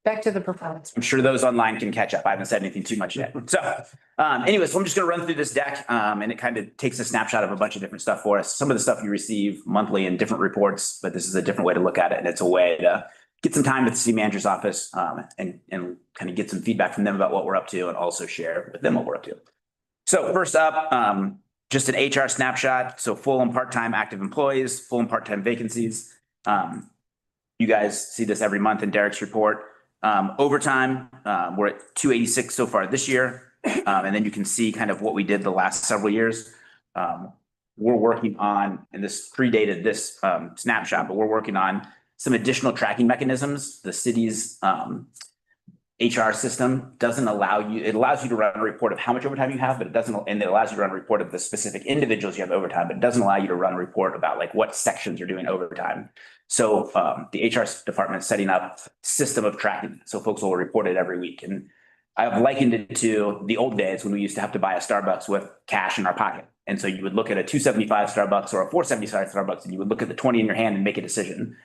Back to the performance. I'm sure those online can catch up. I haven't said anything too much yet. So anyways, so I'm just going to run through this deck and it kind of takes a snapshot of a bunch of different stuff for us. Some of the stuff you receive monthly in different reports, but this is a different way to look at it. And it's a way to get some time with the city manager's office and kind of get some feedback from them about what we're up to and also share with them what we're up to. So first up, just an HR snapshot. So full and part-time active employees, full and part-time vacancies. You guys see this every month in Derek's report. Overtime, we're at 286 so far this year. And then you can see kind of what we did the last several years. We're working on, and this predated this snapshot, but we're working on some additional tracking mechanisms. The city's HR system doesn't allow you, it allows you to run a report of how much overtime you have, but it doesn't, and it allows you to run a report of the specific individuals you have overtime, but it doesn't allow you to run a report about like what sections you're doing overtime. So the HR department is setting up a system of tracking. So folks will report it every week. And I've likened it to the old days when we used to have to buy a Starbucks with cash in our pocket. And so you would look at a $2.75 Starbucks or a $4.75 Starbucks, and you would look at the 20 in your hand and make a decision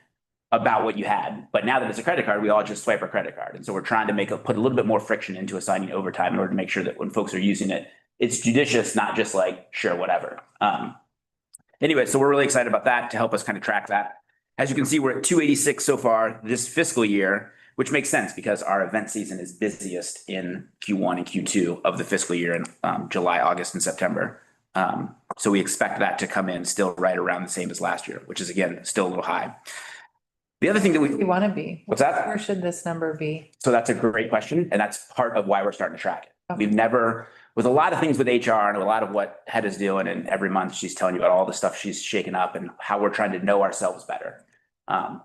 about what you had. But now that it's a credit card, we all just swipe our credit card. And so we're trying to put a little bit more friction into assigning overtime in order to make sure that when folks are using it, it's judicious, not just like, sure, whatever. Anyway, so we're really excited about that to help us kind of track that. As you can see, we're at 286 so far this fiscal year, which makes sense because our event season is busiest in Q1 and Q2 of the fiscal year in July, August, and September. So we expect that to come in still right around the same as last year, which is, again, still a little high. The other thing that we want to be. What's that? Where should this number be? So that's a great question. And that's part of why we're starting to track it. Okay. We've never, with a lot of things with HR and a lot of what Head is doing, and every month she's telling you about all the stuff she's shaking up and how we're trying to know ourselves better.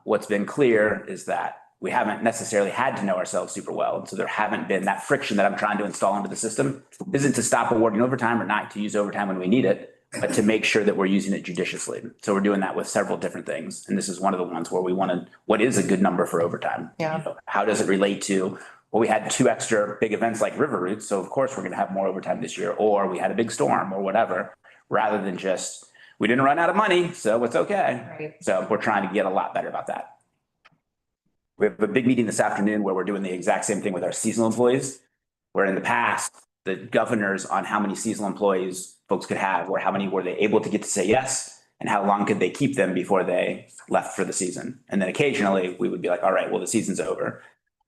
What's been clear is that we haven't necessarily had to know ourselves super well. And so there haven't been that friction that I'm trying to install into the system isn't to stop awarding overtime or not to use overtime when we need it, but to make sure that we're using it judiciously. So we're doing that with several different things. And this is one of the ones where we wanted, what is a good number for overtime? Yeah. You know, how does it relate to, well, we had 2 extra big events like River Roots, so of course we're going to have more overtime this year, or we had a big storm or whatever, rather than just, we didn't run out of money, so it's okay. Right. So we're trying to get a lot better about that. We have a big meeting this afternoon where we're doing the exact same thing with our seasonal employees, where in the past, the governors on how many seasonal employees folks could have, or how many were they able to get to say yes, and how long could they keep them before they left for the season. And then occasionally we would be like, all right, well, the season's over.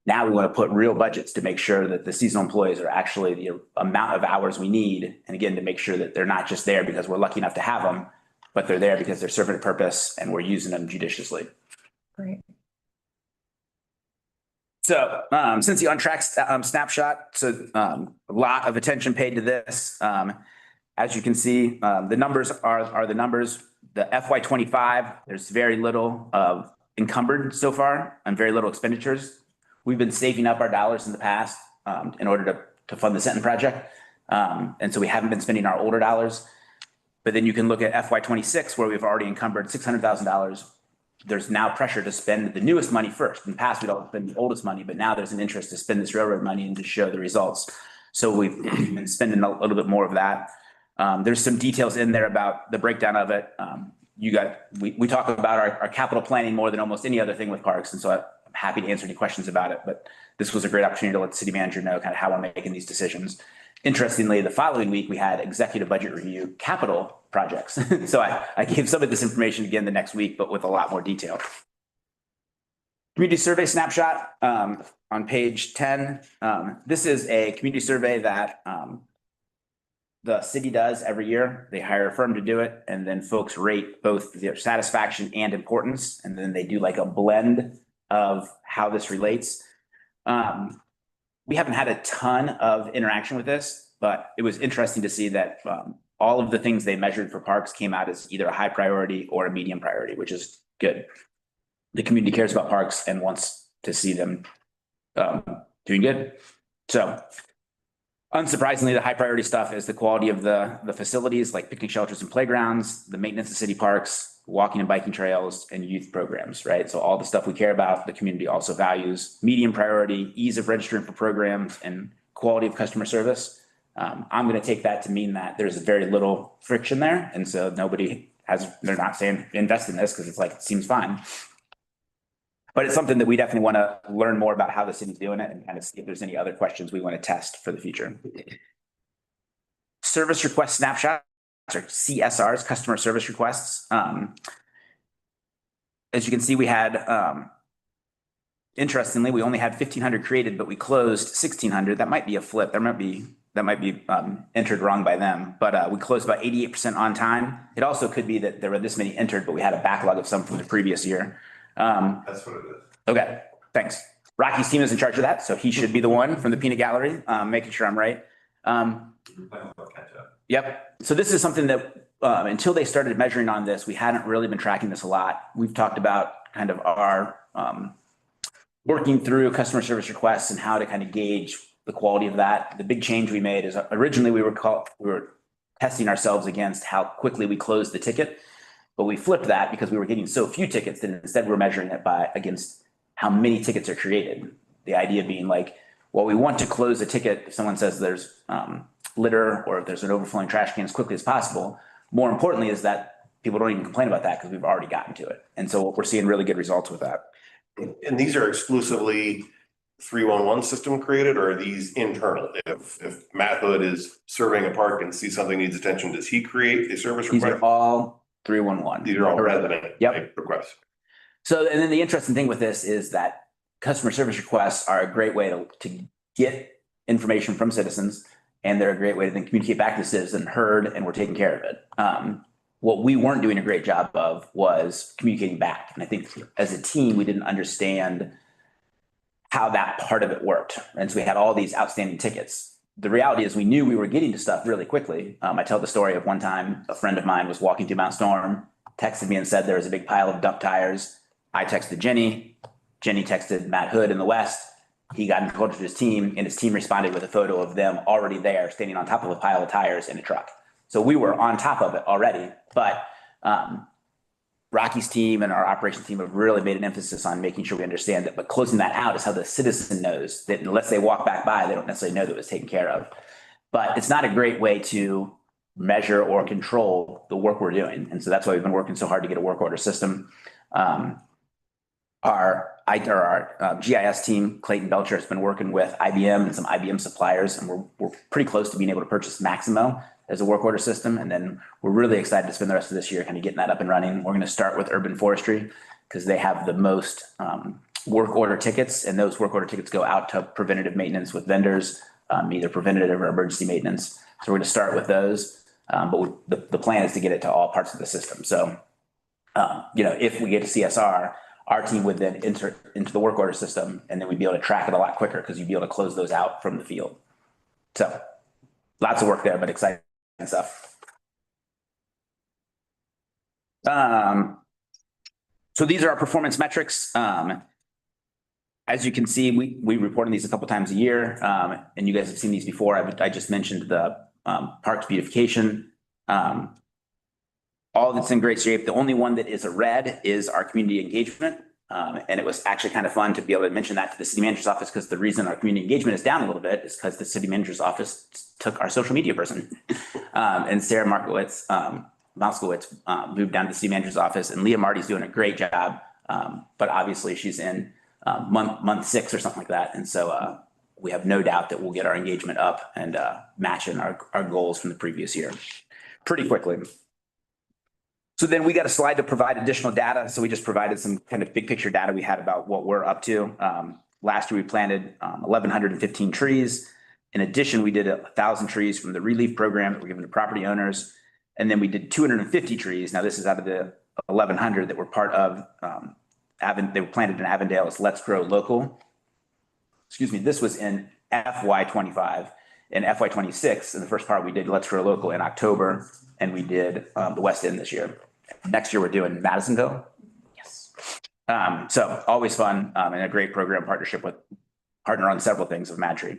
Now we want to put real budgets to make sure that the seasonal employees are actually the amount of hours we need. And again, to make sure that they're not just there because we're lucky enough to have them, but they're there because they're serving a purpose and we're using them judiciously. Great. So since the on-track snapshot, so a lot of attention paid to this. As you can see, the numbers are the numbers. The FY25, there's very little encumbered so far and very little expenditures. We've been saving up our dollars in the past in order to fund the Senton project. And so we haven't been spending our older dollars. But then you can look at FY26 where we've already encumbered $600,000. There's now pressure to spend the newest money first. In the past, we'd always spend the oldest money, but now there's an interest to spend this railroad money and to show the results. So we've been spending a little bit more of that. There's some details in there about the breakdown of it. We talk about our capital planning more than almost any other thing with parks. And so I'm happy to answer any questions about it, but this was a great opportunity to let the city manager know kind of how we're making these decisions. Interestingly, the following week, we had executive budget review capital projects. So I gave some of this information again the next week, but with a lot more detail. Community survey snapshot on page 10. This is a community survey that the city does every year. They hire a firm to do it, and then folks rate both their satisfaction and importance, and then they do like a blend of how this relates. We haven't had a ton of interaction with this, but it was interesting to see that all of the things they measured for parks came out as either a high priority or a medium priority, which is good. The community cares about parks and wants to see them doing good. So unsurprisingly, the high priority stuff is the quality of the facilities like picnic shelters and playgrounds, the maintenance of city parks, walking and biking trails, and youth programs, right? So all the stuff we care about, the community also values. Medium priority, ease of registering for programs, and quality of customer service. I'm going to take that to mean that there's very little friction there. And so they're not saying invest in this because it's like, it seems fine. But it's something that we definitely want to learn more about how the city's doing it and kind of see if there's any other questions we want to test for the future. Service request snapshots or CSRs, customer service requests. As you can see, we had, interestingly, we only had 1,500 created, but we closed 1,600. That might be a flip. That might be entered wrong by them, but we closed about 88% on time. It also could be that there were this many entered, but we had a backlog of some from the previous year. That's what it is. Okay, thanks. Rocky's team is in charge of that, so he should be the one from the peanut gallery, making sure I'm right. Yep. So this is something that until they started measuring on this, we hadn't really been tracking this a lot. We've talked about kind of our working through customer service requests and how to kind of gauge the quality of that. The big change we made is originally we were testing ourselves against how quickly we closed the ticket, but we flipped that because we were getting so few tickets that instead we're measuring it against how many tickets are created. The idea being like, well, we want to close a ticket if someone says there's litter or if there's an overflowing trash can as quickly as possible. More importantly is that people don't even complain about that because we've already gotten to it. And so we're seeing really good results with that. And these are exclusively 311 system created, or are these internal? If Matt Hood is surveying a park and sees something needs attention, does he create a service These request? are all 311. These are all resident Yep. requests. So, and then the interesting thing with this is that customer service requests are a great way to get information from citizens, and they're a great way to then communicate back to the citizen, heard, and we're taking care of it. What we weren't doing a great job of was communicating back. And I think as a team, we didn't understand how that part of it worked. And so we had all these outstanding tickets. The reality is we knew we were getting to stuff really quickly. I tell the story of one time a friend of mine was walking through Mount Storm, texted me and said there was a big pile of dump tires. I texted Jenny. Jenny texted Matt Hood in the West. He got in touch with his team, and his team responded with a photo of them already there, standing on top of a pile of tires in a truck. So we were on top of it already, but Rocky's team and our operations team have really made an emphasis on making sure we understand that, but closing that out is how the citizen knows that unless they walk back by, they don't necessarily know that it was taken care of. But it's not a great way to measure or control the work we're doing. And so that's why we've been working so hard to get a work order system. Our GIS team, Clayton Belcher, has been working with IBM and some IBM suppliers, and we're pretty close to being able to purchase Maximo as a work order system. And then we're really excited to spend the rest of this year kind of getting that up and running. We're going to start with Urban Forestry because they have the most work order tickets, and those work order tickets go out to preventative maintenance with vendors, either preventative or emergency maintenance. So we're going to start with those. But the plan is to get it to all parts of the system. So, if we get to CSR, our team would then enter into the work order system, and then we'd be able to track it a lot quicker because you'd be able to close those out from the field. So lots of work there, but exciting stuff. So these are our performance metrics. As you can see, we report on these a couple times a year, and you guys have seen these before. I just mentioned the parks beautification. All that's in great shape. The only one that is a red is our community engagement. And it was actually kind of fun to be able to mention that to the city manager's office, because the reason our community engagement is down a little bit is because the city manager's office took our social media person. And Sarah Moskowitz moved down to the city manager's office, and Leah Marty's doing a great job. But obviously she's in month 6 or something like that. And so we have no doubt that we'll get our engagement up and matching our goals from the previous year pretty quickly. So then we got a slide to provide additional data. So we just provided some kind of big picture data we had about what we're up to. Last year we planted 1,115 trees. In addition, we did 1,000 trees from the relief program that were given to property owners. And then we did 250 trees. Now this is out of the 1,100 that were part of, they were planted in Avondale's Let's Grow Local. Excuse me, this was in FY25. In FY26, in the first part, we did Let's Grow Local in October, and we did the West End this year. Next year, we're doing Madisonville. Yes. So always fun and a great program partnership with partner on several things of MadTree.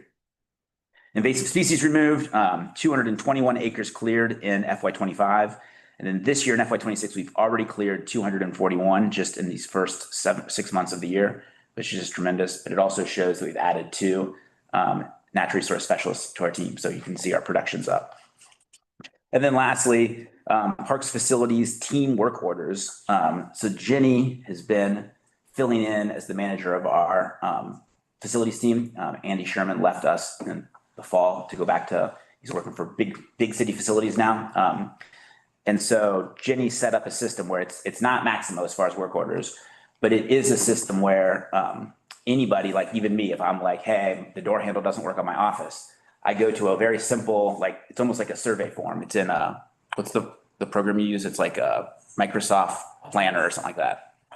Invasive species removed, 221 acres cleared in FY25. And then this year in FY26, we've already cleared 241 just in these first 6 months of the year, which is just tremendous. But it also shows that we've added 2 natural resource specialists to our team. So you can see our production's up. And then lastly, parks facilities team work orders. So Jenny has been filling in as the manager of our facilities team. Andy Sherman left us in the fall to go back to, he's working for big city facilities now. And so Jenny set up a system where it's not Maximo as far as work orders, but it is a system where anybody, like even me, if I'm like, hey, the door handle doesn't work on my office, I go to a very simple, like, it's almost like a survey form. It's in what's the program you use? It's like a Microsoft Planner or something like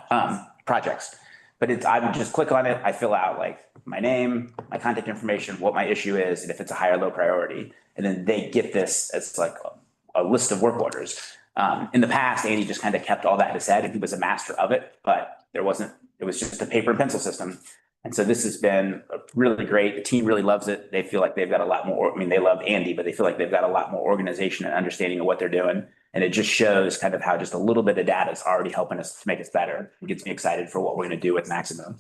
that. Projects. But I would just click on it. I fill out like my name, my contact information, what my issue is, and if it's a high or low priority. And then they get this as like a list of work orders. In the past, Andy just kind of kept all that in his head and he was a master of it, but it was just a paper and pencil system. And so this has been really great. The team really loves it. They feel like they've got a lot more, I mean, they love Andy, but they feel like they've got a lot more organization and understanding of what they're doing. And it just shows kind of how just a little bit of data is already helping us to make us better. It gets me excited for what we're going to do with Maximo.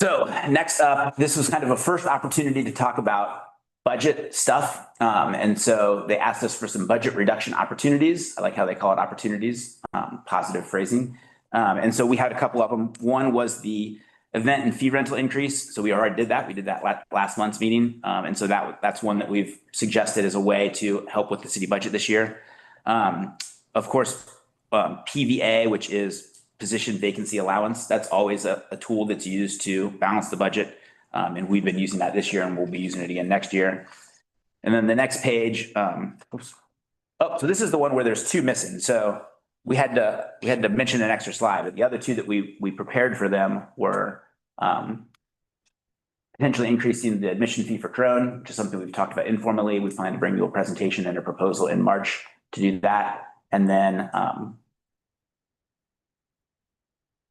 So next up, this was kind of a first opportunity to talk about budget stuff. And so they asked us for some budget reduction opportunities. I like how they call it opportunities, positive phrasing. And so we had a couple of them. One was the event and fee rental increase. So we already did that. We did that last month's meeting. And so that's one that we've suggested as a way to help with the city budget this year. Of course, PVA, which is position vacancy allowance. That's always a tool that's used to balance the budget. And we've been using that this year and we'll be using it again next year. And then the next page, so this is the one where there's two missing. So we had to mention an extra slide, but the other two that we prepared for them were potentially increasing the admission fee for Crone, which is something we've talked about informally. We plan to bring you a presentation and a proposal in March to do that. And then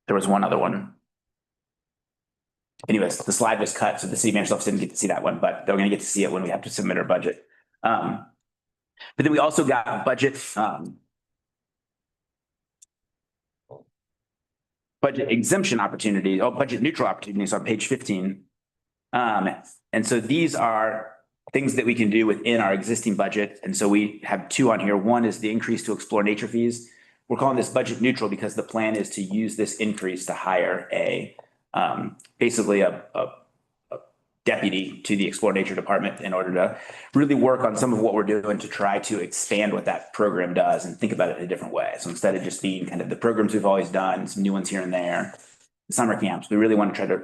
there was one other one. Anyways, the slide was cut, so the city manager's office didn't get to see that one, but they're going to get to see it when we have to submit our budget. But then we also got budget exemption opportunities, budget neutral opportunities on page 15. And so these are things that we can do within our existing budget. And so we have two on here. One is the increase to explore nature fees. We're calling this budget neutral because the plan is to use this increase to hire basically a deputy to the Explore Nature Department in order to really work on some of what we're doing to try to expand what that program does and think about it in a different way. So instead of just being kind of the programs we've always done, some new ones here and there, summer camps, we really want to try to,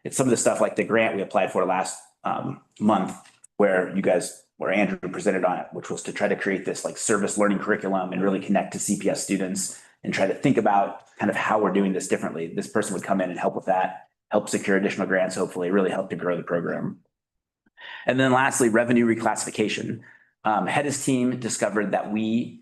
it's some of the stuff like the grant we applied for last month where Andrew presented on it, which was to try to create this like service learning curriculum and really connect to CPS students and try to think about kind of how we're doing this differently. This person would come in and help with that, help secure additional grants, hopefully really help to grow the program. And then lastly, revenue reclassification. Hedda's team discovered that we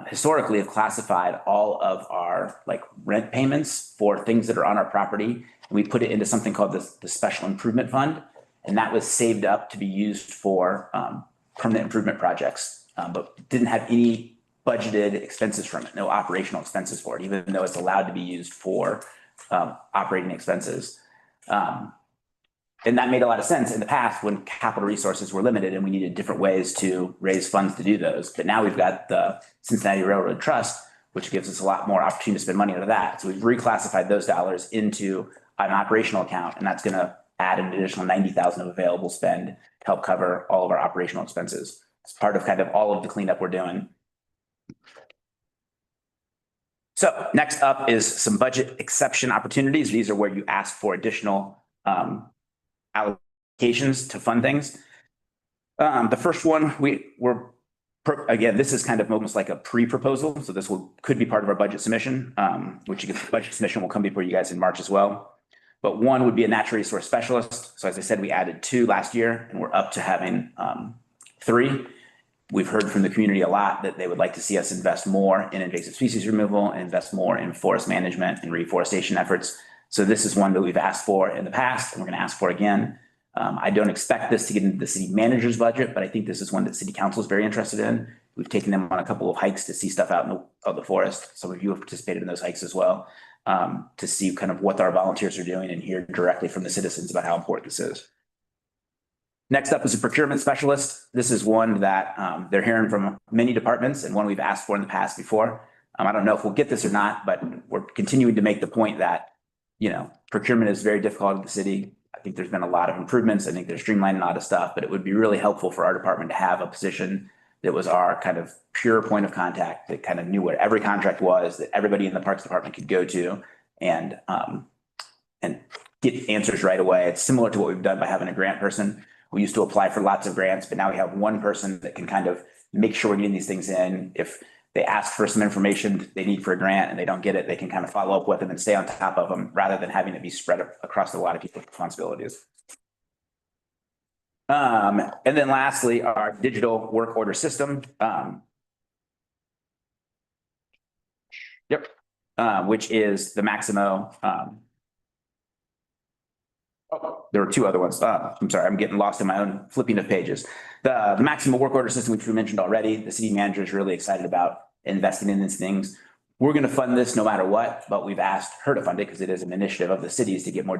historically have classified all of our like rent payments for things that are on our property. And we put it into something called the Special Improvement Fund. And that was saved up to be used for permanent improvement projects, but didn't have any budgeted expenses from it, no operational expenses for it, even though it's allowed to be used for operating expenses. And that made a lot of sense in the past when capital resources were limited and we needed different ways to raise funds to do those. But now we've got the Cincinnati Railroad Trust, which gives us a lot more opportunity to spend money out of that. So we've reclassified those dollars into an operational account, and that's going to add an additional $90,000 of available spend to help cover all of our operational expenses. It's part of kind of all of the cleanup we're doing. So next up is some budget exception opportunities. These are where you ask for additional allocations to fund things. The first one, again, this is kind of almost like a pre-proposal. So this could be part of our budget submission, which the budget submission will come before you guys in March as well. But one would be a natural resource specialist. So as I said, we added 2 last year and we're up to having 3. We've heard from the community a lot that they would like to see us invest more in invasive species removal and invest more in forest management and reforestation efforts. So this is one that we've asked for in the past and we're going to ask for again. I don't expect this to get into the city manager's budget, but I think this is one that city council is very interested in. We've taken them on a couple of hikes to see stuff out in the forest. Some of you have participated in those hikes as well, to see kind of what our volunteers are doing and hear directly from the citizens about how important this is. Next up is a procurement specialist. This is one that they're hearing from many departments and one we've asked for in the past before. I don't know if we'll get this or not, but we're continuing to make the point that, you know, procurement is very difficult in the city. I think there's been a lot of improvements. I think they're streamlining a lot of stuff, but it would be really helpful for our department to have a position that was our kind of pure point of contact, that kind of knew where every contract was, that everybody in the Parks Department could go to and get answers right away. It's similar to what we've done by having a grant person. We used to apply for lots of grants, but now we have one person that can kind of make sure we're getting these things in. If they ask for some information they need for a grant and they don't get it, they can kind of follow up with them and stay on top of them rather than having it be spread across a lot of people's responsibilities. And then lastly, our digital work order system. Which is the Maximo. There were two other ones. I'm sorry, I'm getting lost in my own flipping of pages. The Maximo work order system, which we mentioned already, the city manager is really excited about investing in these things. We're going to fund this no matter what, but we've asked her to fund it because it is an initiative of the cities to get more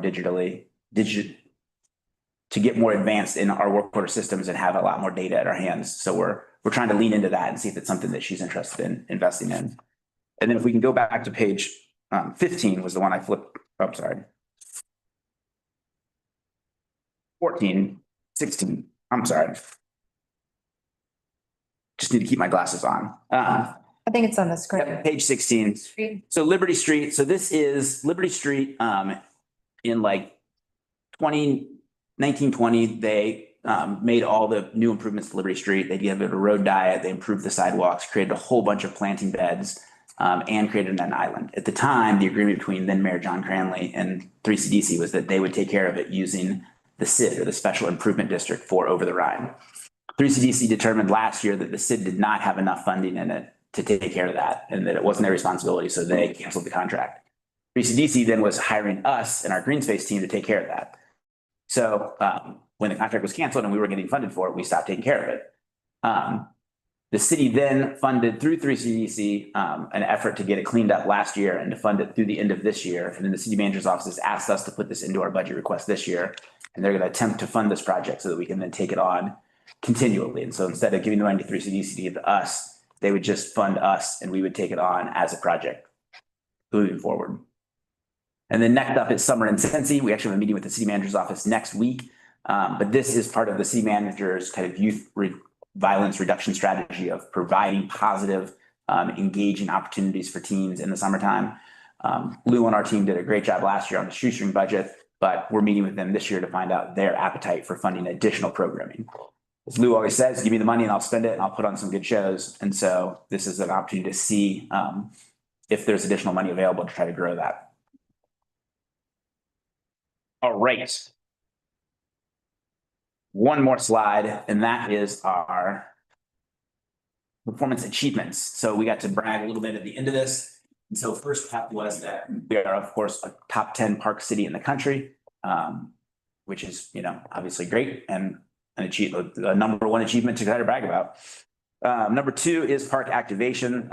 to get more advanced in our work order systems and have a lot more data at our hands. So we're trying to lean into that and see if it's something that she's interested in investing in. And then if we can go back to page 15 was the one I flipped. Oh, I'm sorry. 14, 16. I'm sorry. Just need to keep my glasses on. I think it's on the screen. Page 16. So Liberty Street. So this is Liberty Street in like 1920, they made all the new improvements to Liberty Street. They gave it a road diet. They improved the sidewalks, created a whole bunch of planting beds, and created an island. At the time, the agreement between then Mayor John Cranley and 3CDC was that they would take care of it using the SID, or the Special Improvement District for Over the Rhine. 3CDC determined last year that the SID did not have enough funding in it to take care of that, and that it wasn't their responsibility, so they canceled the contract. 3CDC then was hiring us and our green space team to take care of that. So when the contract was canceled and we were getting funded for it, we stopped taking care of it. The city then funded through 3CDC an effort to get it cleaned up last year and to fund it through the end of this year. And then the city manager's office has asked us to put this into our budget request this year. And they're going to attempt to fund this project so that we can then take it on continually. And so instead of giving the money to 3CDC to give to us, they would just fund us and we would take it on as a project moving forward. And then next up is Summer and Sensi. We actually have a meeting with the city manager's office next week. But this is part of the city manager's kind of youth violence reduction strategy of providing positive, engaging opportunities for teens in the summertime. Lou on our team did a great job last year on the shoestring budget, but we're meeting with them this year to find out their appetite for funding additional programming. As Lou always says, give me the money and I'll spend it and I'll put on some good shows. And so this is an opportunity to see if there's additional money available to try to grow that. All right. One more slide, and that is our performance achievements. So we got to brag a little bit at the end of this. And so first half was that we are, of course, a top 10 park city in the country, which is, you know, obviously great and a number one achievement to kind of brag about. Number two is park activation.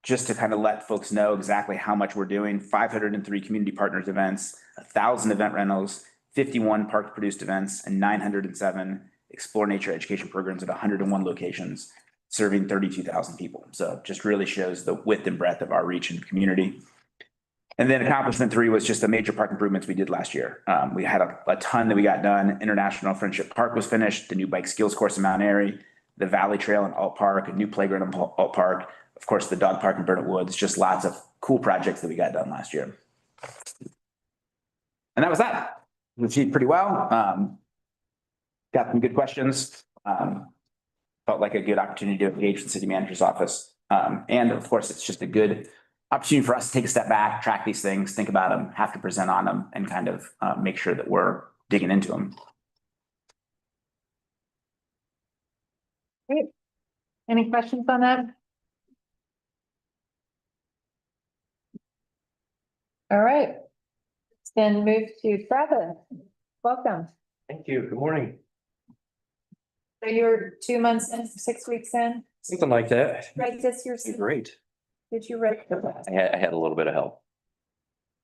Just to kind of let folks know exactly how much we're doing, 503 community partners events, 1,000 event rentals, 51 park produced events, and 907 Explore Nature education programs at 101 locations, serving 32,000 people. So just really shows the width and breadth of our reach in the community. And then accomplishment three was just the major park improvements we did last year. We had a ton that we got done. International Friendship Park was finished, the new bike skills course in Mount Airy, the Valley Trail in Alt Park, a new playground in Alt Park, of course, the dog park in Burnett Woods, just lots of cool projects that we got done last year. And that was that. We achieved pretty well. Got some good questions. Felt like a good opportunity to engage with the city manager's office. And of course, it's just a good opportunity for us to take a step back, track these things, think about them, have to present on them, and kind of make sure that we're digging into them. Great. Any questions on that? All right. Then move to Trevor. Welcome. Thank you. Good morning. So you're 2 months in, 6 weeks in, Something like that. right? This year's, Great. did you write? I had a little bit of help.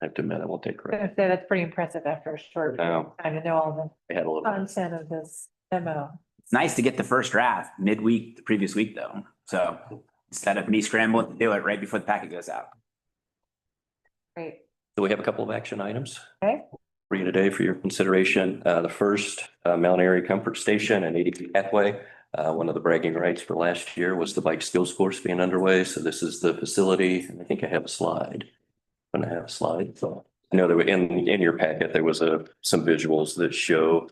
I have to admit, I will take I'm credit. gonna say that's pretty impressive after a short No, time to know all I had a little the bit. content of this memo. It's nice to get the first draft midweek, the previous week though. So instead of me scrambling to do it right before the packet goes out. Great. So we have a couple of action items Okay. for you today for your consideration. The first, Mount Airy Comfort Station and ADP Pathway. One of the bragging rights for last year was the bike skills course being underway. So this is the facility, and I think I have a slide. I'm gonna have a slide. So I know that in your packet, there was some visuals that show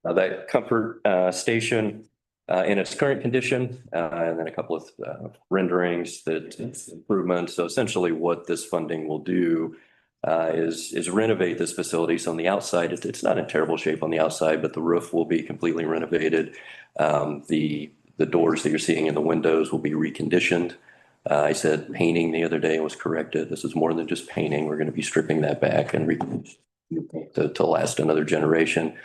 that comfort station in its current condition, and then a couple of renderings that improvements. So essentially what this funding will do is renovate this facility. So on the outside, it's not in terrible shape on the outside, but the roof will be completely renovated. The doors that you're seeing in the windows will be reconditioned. I said painting the other day, was corrected. This is more than just painting. We're going to be stripping that back and to last another generation.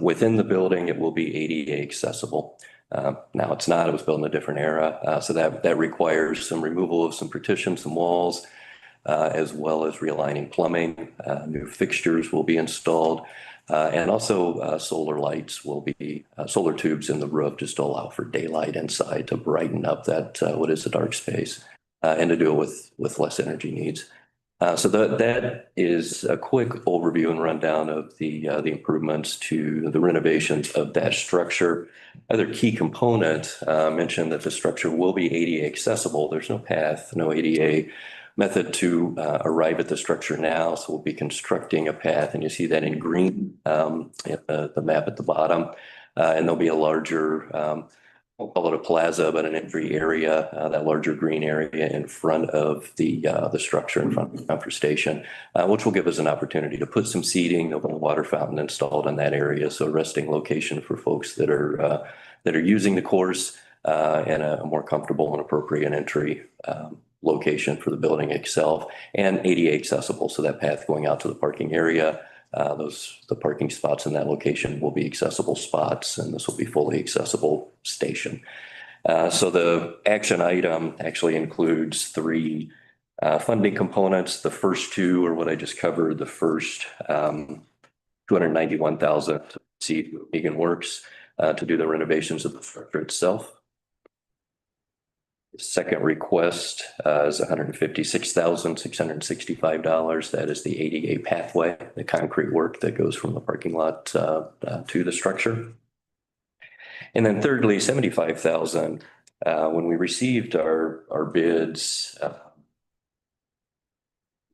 Within the building, it will be ADA accessible. Now it's not, it was built in a different era. So that requires some removal of some partitions, some walls, as well as realigning plumbing. New fixtures will be installed. And also solar lights will be, solar tubes in the roof just to allow for daylight inside to brighten up that, what is a dark space, and to do it with less energy needs. So that is a quick overview and rundown of the improvements to the renovations of that structure. Other key component, mentioned that the structure will be ADA accessible. There's no path, no ADA method to arrive at the structure now. So we'll be constructing a path, and you see that in green, the map at the bottom. And there'll be a larger, we'll call it a plaza, but an entry area, that larger green area in front of the structure in front of the comfort station, which will give us an opportunity to put some seating. There'll be a water fountain installed in that area. So a resting location for folks that are using the course, and a more comfortable and appropriate entry, location for the building itself, and ADA accessible. So that path going out to the parking area, the parking spots in that location will be accessible spots, and this will be fully accessible station. So the action item actually includes three funding components. The first two are what I just covered. The first, $291,000 to see Megan Works to do the renovations of the structure itself. The second request is $156,665. That is the ADA pathway, the concrete work that goes from the parking lot to the structure. And then thirdly, $75,000. When we received our bids,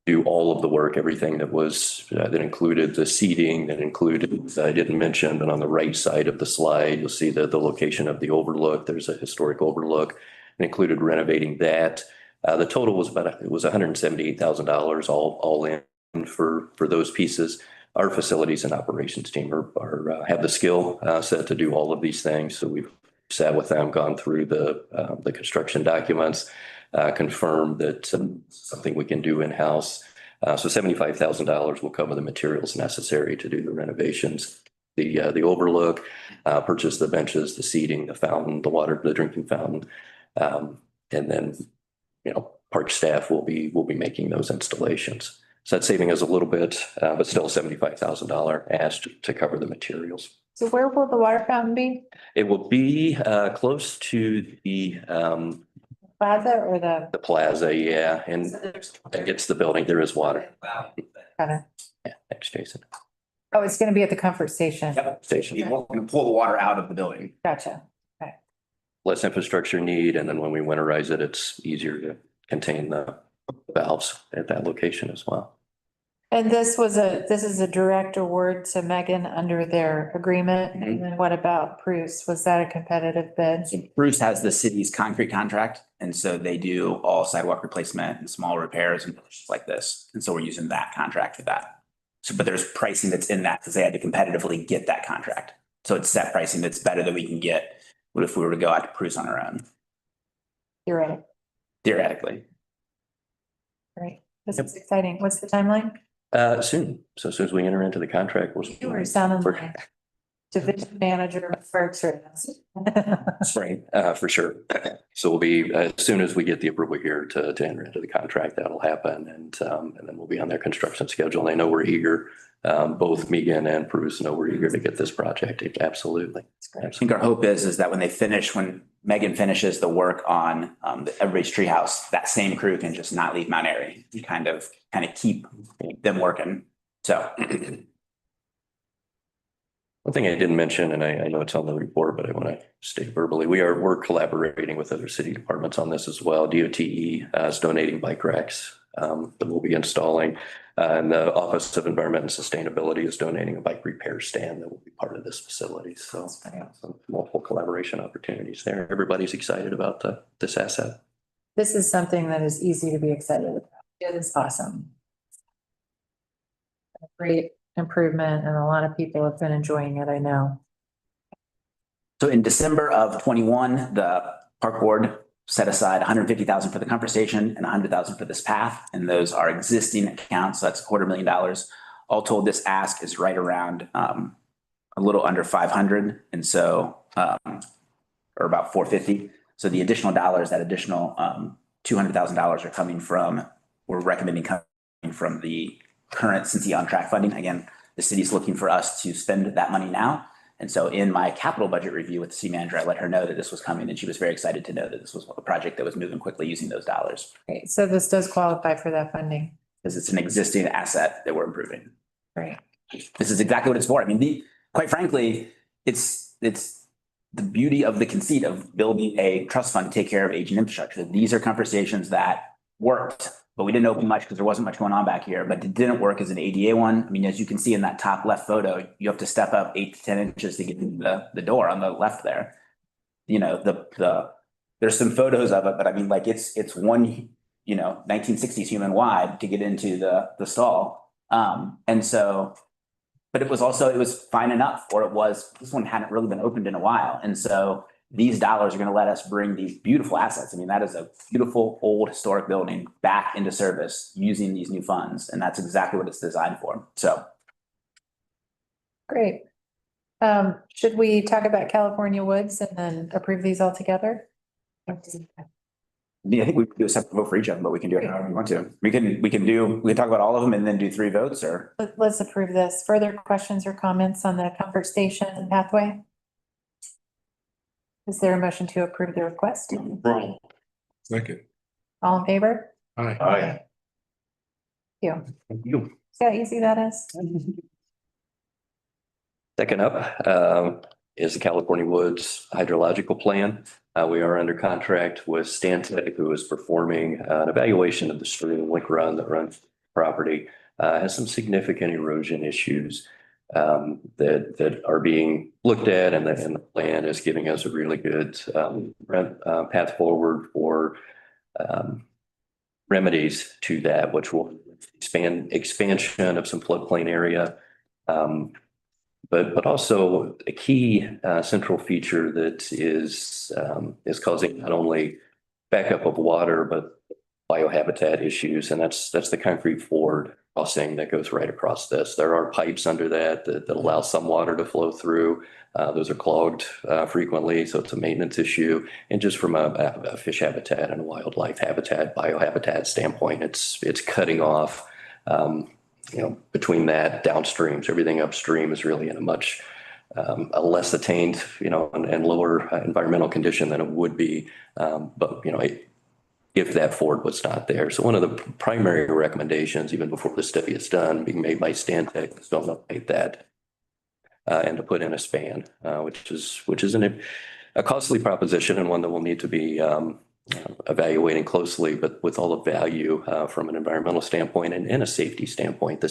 do all of the work, everything that was that included the seating, that included, I didn't mention, but on the right side of the slide, you'll see the location of the overlook. There's a historic overlook. It included renovating that. The total was $178,000 all in for those pieces. Our facilities and operations team have the skill set to do all of these things. So we've sat with them, gone through the construction documents, confirmed that something we can do in-house. So $75,000 will cover the materials necessary to do the renovations. The overlook, purchase the benches, the seating, the fountain, the water, the drinking fountain. And then, park staff will be making those installations. So that's saving us a little bit, but still $75,000 asked to cover the materials. So where will the water fountain be? It will be close to the Plaza or the? plaza, yeah, and it's the building. There is water. Kinda. Yeah, thanks, Jason. Oh, it's gonna be at the comfort station. Yep. Station. We're going to pull the water out of the building. Gotcha. Less infrastructure need, and then when we winterize it, it's easier to contain the valves at that location as well. And this is a direct award to Megan under their agreement. And then what about Bruce? Was that a competitive bid? Bruce has the city's concrete contract, and so they do all sidewalk replacement and small repairs and stuff like this. And so we're using that contract for that. So, but there's pricing that's in that because they had to competitively get that contract. So it's set pricing that's better than we can get if we were to go out to Bruce on our own, You're right. theoretically. Great. This is exciting. What's the timeline? Soon. So as soon as we enter into the contract, You were sounding like division manager of Berks right now. Spring, for sure. So we'll be, as soon as we get the approval here to enter into the contract, that'll happen. And then we'll be on their construction schedule. And I know we're eager, both Megan and Bruce know we're eager to get this project. Absolutely. I think our hope is that when they finish, when Megan finishes the work on Everybody's Treehouse, that same crew can just not leave Mount Airy. You kind of keep them working. So One thing I didn't mention, and I know it's on the report, but I want to state verbally, we're collaborating with other city departments on this as well. DOTE is donating bike racks that we'll be installing. And the Office of Environment and Sustainability is donating a bike repair stand that will be part of this facility. So some multiple collaboration opportunities there. Everybody's excited about this asset. This is something that is easy to be excited about. It is awesome. A great improvement, and a lot of people have been enjoying it, I know. So in December of 21, the park board set aside 150,000 for the comfort station and 100,000 for this path. And those are existing accounts. So that's $250,000. All told, this ask is right around a little under 500. And so, or about 450. So the additional dollars, that additional $200,000 are coming from, we're recommending coming from the current Cincy on track funding. Again, the city's looking for us to spend that money now. And so in my capital budget review with the city manager, I let her know that this was coming, and she was very excited to know that this was a project that was moving quickly using those dollars. Okay, so this does qualify for that funding. Because it's an existing asset that we're improving. Right. This is exactly what it's for. I mean, quite frankly, it's the beauty of the conceit of building a trust fund to take care of aging infrastructure. These are conversations that worked, but we didn't open much because there wasn't much going on back here, but it didn't work as an ADA one. I mean, as you can see in that top left photo, you have to step up 8 to 10 inches to get into the door on the left there. You know, there's some photos of it, but I mean, like it's one, 1960s human wide to get into the stall. And so, but it was fine enough, or this one hadn't really been opened in a while. And so these dollars are going to let us bring these beautiful assets. I mean, that is a beautiful old historic building back into service using these new funds. And that's exactly what it's designed for. So. Great. Should we talk about California Woods and then approve these all together? Yeah, I think we could do a separate vote for each of them, but we can do it however we want to. We can talk about all of them and then do 3 votes, or. Let's approve this. Further questions or comments on the comfort station and pathway? Is there a motion to approve the request? Approval. Second. All in favor? Aye. Aye. Thank you. See how easy that is? Second up is the California Woods Hydrological Plan. We are under contract with Stantec, who is performing an evaluation of the stream Lick Run that runs the property. Has some significant erosion issues that are being looked at, and the plan is giving us a really good path forward for remedies to that, which will expansion of some floodplain area. But also a key central feature that is causing not only backup of water, but biohabitat issues. And that's the concrete ford crossing that goes right across this. There are pipes under that allow some water to flow through. Those are clogged frequently, so it's a maintenance issue. And just from a fish habitat and a wildlife habitat, biohabitat standpoint, it's cutting off between that downstream. So everything upstream is really in a much a less attained, and lower environmental condition than it would be. But if that ford was not there. So one of the primary recommendations, even before the study is done, being made by Stantec, is to update that and to put in a span, which is a costly proposition, and one that will need to be evaluating closely, but with all the value from an environmental standpoint and a safety standpoint. The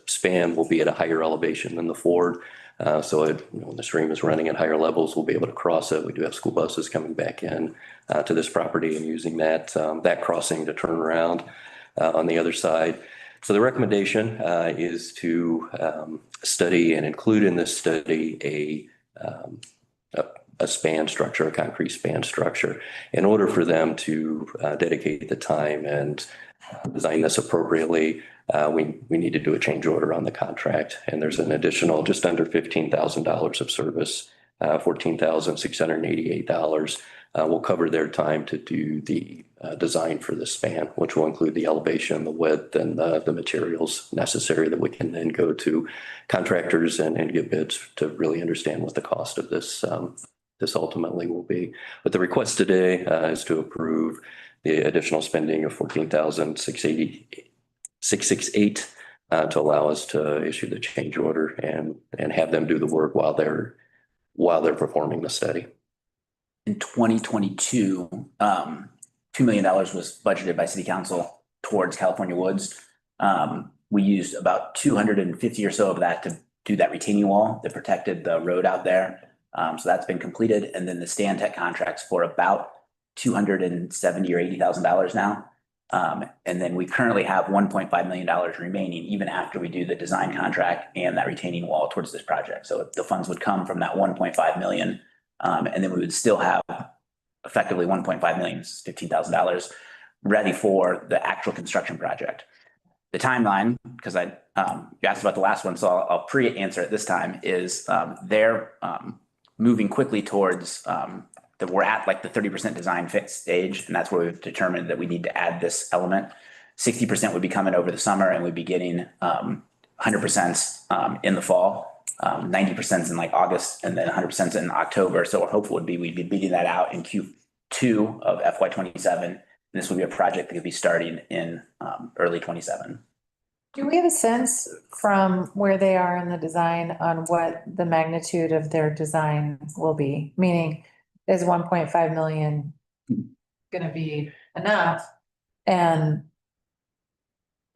span will be at a higher elevation than the ford. So when the stream is running at higher levels, we'll be able to cross it. We do have school buses coming back in to this property and using that crossing to turn around on the other side. So the recommendation is to study and include in this study a span structure, a concrete span structure. In order for them to dedicate the time and design this appropriately, we need to do a change order on the contract. And there's an additional just under $15,000 of service, $14,688 will cover their time to do the design for the span, which will include the elevation, the width, and the materials necessary that we can then go to contractors and get bids to really understand what the cost of this this ultimately will be. But the request today is to approve the additional spending of 14,668 to allow us to issue the change order and have them do the work while they're performing the study. In 2022, $2 million was budgeted by city council towards California Woods. We used about 250 or so of that to do that retaining wall that protected the road out there. So that's been completed. And then the Stantec contracts for about $270,000 or $80,000 now. And then we currently have $1.5 million remaining even after we do the design contract and that retaining wall towards this project. So the funds would come from that 1.5 million. And then we would still have effectively 1.5 million, $15,000 ready for the actual construction project. The timeline, because you asked about the last one, so I'll pre-answer it this time, is they're moving quickly towards that we're at like the 30% design fit stage, and that's where we've determined that we need to add this element. 60% would be coming over the summer, and we'd be getting 100% in the fall, 90% in like August, and then 100% in October. So our hope would be we'd be beating that out in Q2 of FY27. This would be a project that could be starting in early 27. Do we have a sense from where they are in the design on what the magnitude of their design will be? Meaning, is 1.5 million gonna be enough? And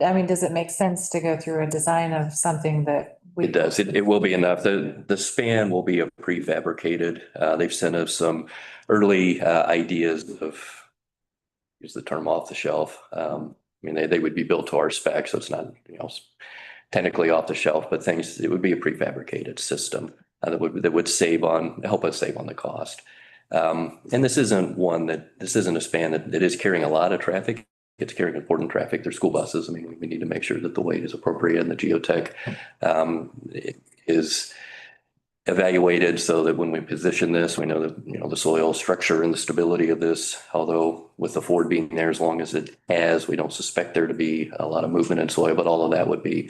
I mean, does it make sense to go through a design of something that It does. It will be enough. The span will be a prefabricated. They've sent us some early ideas of, use the term, off the shelf. I mean, they would be built to our spec, so it's not, technically off the shelf, but it would be a prefabricated system that would help us save on the cost. And this isn't a span that is carrying a lot of traffic. It's carrying important traffic. They're school buses. I mean, we need to make sure that the weight is appropriate and the geotech is evaluated so that when we position this, we know that, the soil structure and the stability of this, although with the Ford being there as long as it has, we don't suspect there to be a lot of movement in soil, but all of that would be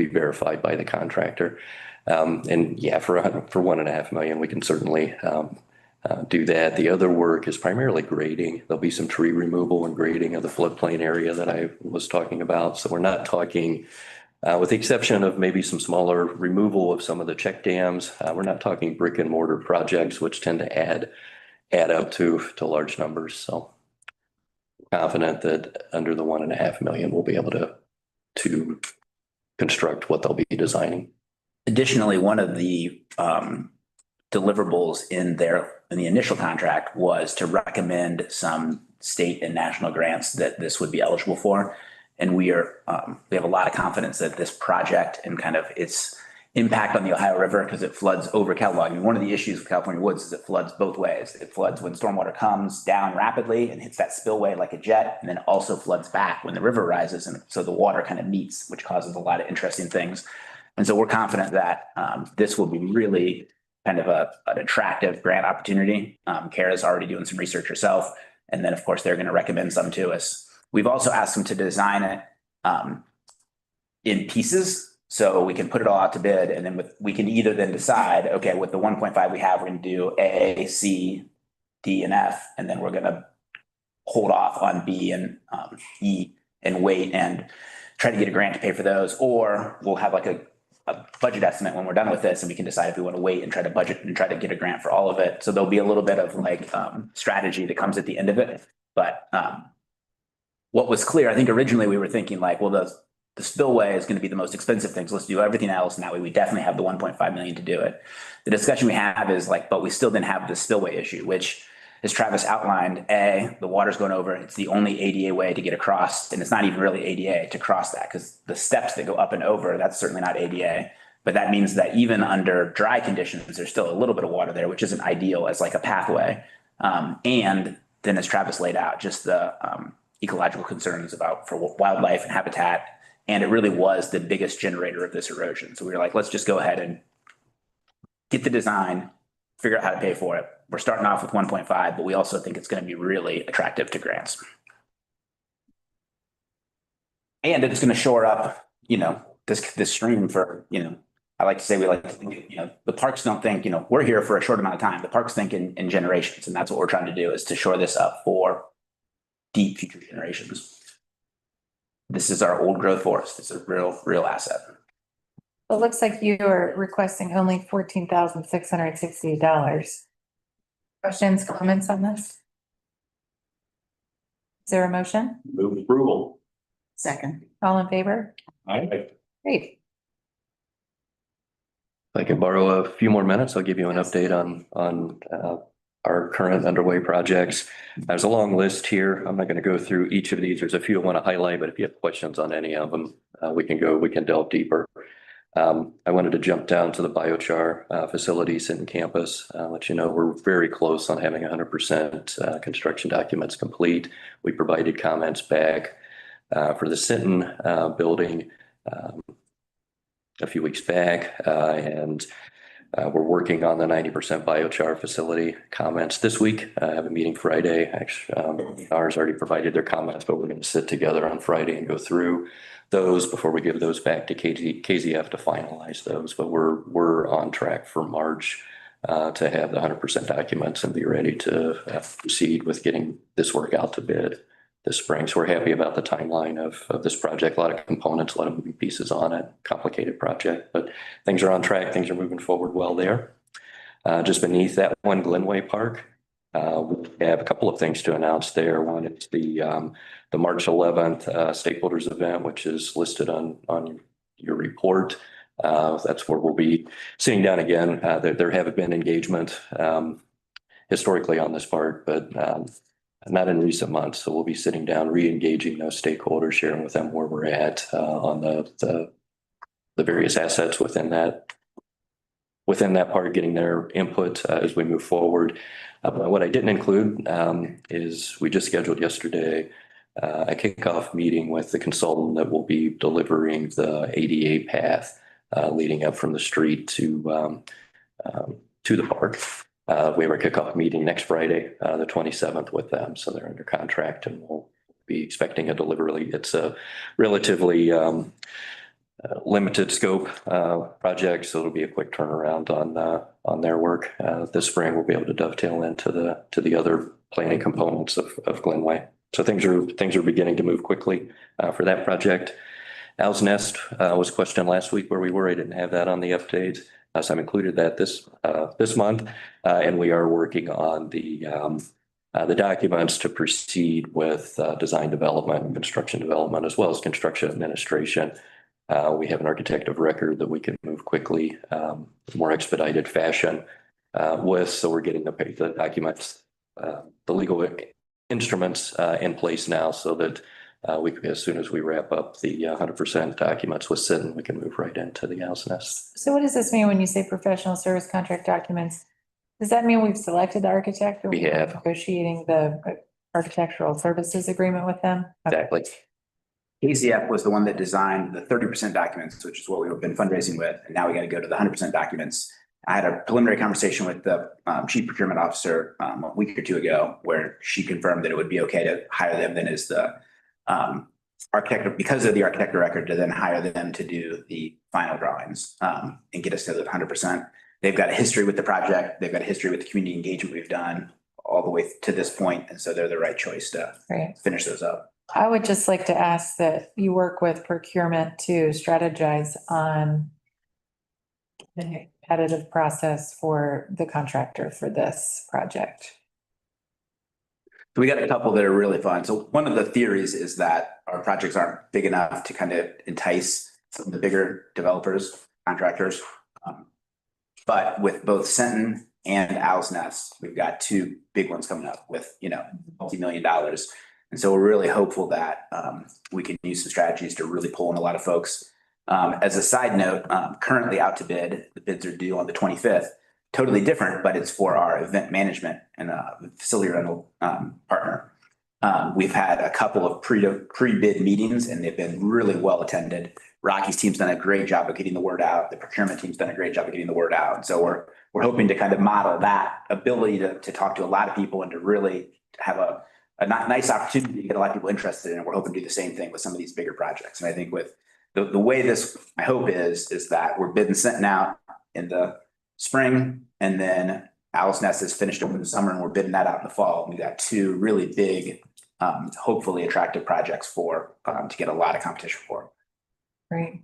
verified by the contractor. And yeah, for 1.5 million, we can certainly do that. The other work is primarily grading. There'll be some tree removal and grading of the floodplain area that I was talking about. So we're not talking, with the exception of maybe some smaller removal of some of the check dams, we're not talking brick and mortar projects, which tend to add up to large numbers. So confident that under the 1.5 million, we'll be able to construct what they'll be designing. Additionally, one of the deliverables in the initial contract was to recommend some state and national grants that this would be eligible for. And we have a lot of confidence that this project and kind of its impact on the Ohio River, because it floods over Kellogg. I mean, one of the issues with California Woods is it floods both ways. It floods when stormwater comes down rapidly and hits that spillway like a jet, and then also floods back when the river rises. And so the water kind of meets, which causes a lot of interesting things. And so we're confident that this will be really kind of an attractive grant opportunity. Kara's already doing some research herself. And then, of course, they're going to recommend some to us. We've also asked them to design it in pieces so we can put it all out to bid. And then we can either then decide, okay, with the 1.5 we have, we're going to do A, C, D, and F. And then we're going to hold off on B and E and wait and try to get a grant to pay for those. Or we'll have like a budget estimate when we're done with this, and we can decide if we want to wait and try to budget and try to get a grant for all of it. So there'll be a little bit of like strategy that comes at the end of it. But what was clear, I think originally we were thinking like, well, the spillway is going to be the most expensive thing. So let's do everything else. And that way we definitely have the 1.5 million to do it. The discussion we have is like, but we still didn't have the spillway issue, which, as Travis outlined, the water's going over. It's the only ADA way to get across. And it's not even really ADA to cross that, because the steps that go up and over, that's certainly not ADA. But that means that even under dry conditions, there's still a little bit of water there, which isn't ideal as like a pathway. And then, as Travis laid out, just the ecological concerns for wildlife and habitat. And it really was the biggest generator of this erosion. So we were like, let's just go ahead and get the design, figure out how to pay for it. We're starting off with 1.5, but we also think it's going to be really attractive to grants. And it's going to shore up, this stream for, I like to say, we like to think, the parks don't think, we're here for a short amount of time. The parks think in generations, and that's what we're trying to do, is to shore this up for deep future generations. This is our old growth forest. It's a real asset. It looks like you are requesting only $14,660. Questions, comments on this? Is there a motion? Move approval. Second. All in favor? Aye. Great. If I can borrow a few more minutes, I'll give you an update on our current underway projects. There's a long list here. I'm not going to go through each of these. There's a few I want to highlight, but if you have questions on any of them, we can delve deeper. I wanted to jump down to the biochar facilities in campus, let you know we're very close on having 100% construction documents complete. We provided comments back for the Sinton building a few weeks back, and we're working on the 90% biochar facility comments this week. I have a meeting Friday. Actually, ours already provided their comments, but we're going to sit together on Friday and go through those before we give those back to KZF to finalize those. But we're on track for March to have the 100% documents and be ready to proceed with getting this work out to bid this spring. So we're happy about the timeline of this project. A lot of components, a lot of moving pieces on it, complicated project, but things are on track. Things are moving forward well there. Just beneath that one, Glenway Park, we have a couple of things to announce there. One is the March 11th stakeholders event, which is listed on your report. That's where we'll be sitting down again. There have been engagement historically on this part, but not in recent months. So we'll be sitting down, re-engaging those stakeholders, sharing with them where we're at on the various assets within that part, getting their input as we move forward. What I didn't include is we just scheduled yesterday a kickoff meeting with the consultant that will be delivering the ADA path leading up from the street to the park. We have our kickoff meeting next Friday, the 27th with them. So they're under contract and we'll be expecting a delivery. It's a relatively limited scope project. So it'll be a quick turnaround on their work. This spring we'll be able to dovetail into the other planning components of Glenway. So things are beginning to move quickly for that project. Owl's Nest was questioned last week where we were. I didn't have that on the update. So I've included that this month, and we are working on the documents to proceed with design development and construction development, as well as construction administration. We have an architect of record that we can move quickly, more expedited fashion with. So we're getting the documents, the legal instruments in place now, so that as soon as we wrap up the 100% documents with Sinton, we can move right into the Owl's Nest. So what does this mean when you say professional service contract documents? Does that mean we've selected the architect? Or We have. Negotiating the architectural services agreement with them? Exactly. KZF was the one that designed the 30% documents, which is what we've been fundraising with. And now we got to go to the 100% documents. I had a preliminary conversation with the chief procurement officer a week or two ago, where she confirmed that it would be okay to hire them then as the architect, because of the architect of record, to then hire them to do the final drawings and get us to the 100%. They've got a history with the project. They've got a history with the community engagement we've done all the way to this point. And so they're the right choice to finish those up. I would just like to ask that you work with procurement to strategize on the competitive process for the contractor for this project. So we got a couple that are really fun. So one of the theories is that our projects aren't big enough to kind of entice some of the bigger developers, contractors. But with both Sinton and Owl's Nest, we've got two big ones coming up with, multi-million dollars. And so we're really hopeful that we can use some strategies to really pull in a lot of folks. As a side note, currently out to bid, the bids are due on the 25th. Totally different, but it's for our event management and facility rental partner. We've had a couple of pre-bid meetings and they've been really well attended. Rocky's team's done a great job of getting the word out. The procurement team's done a great job of getting the word out. And so we're hoping to kind of model that ability to talk to a lot of people and to really have a nice opportunity to get a lot of people interested in it. We're hoping to do the same thing with some of these bigger projects. And I think with the way this, my hope is that we're bidding sent out in the spring, and then Alice Nest is finished over the summer, and we're bidding that out in the fall. We got two really big, hopefully attractive projects to get a lot of competition for. Great.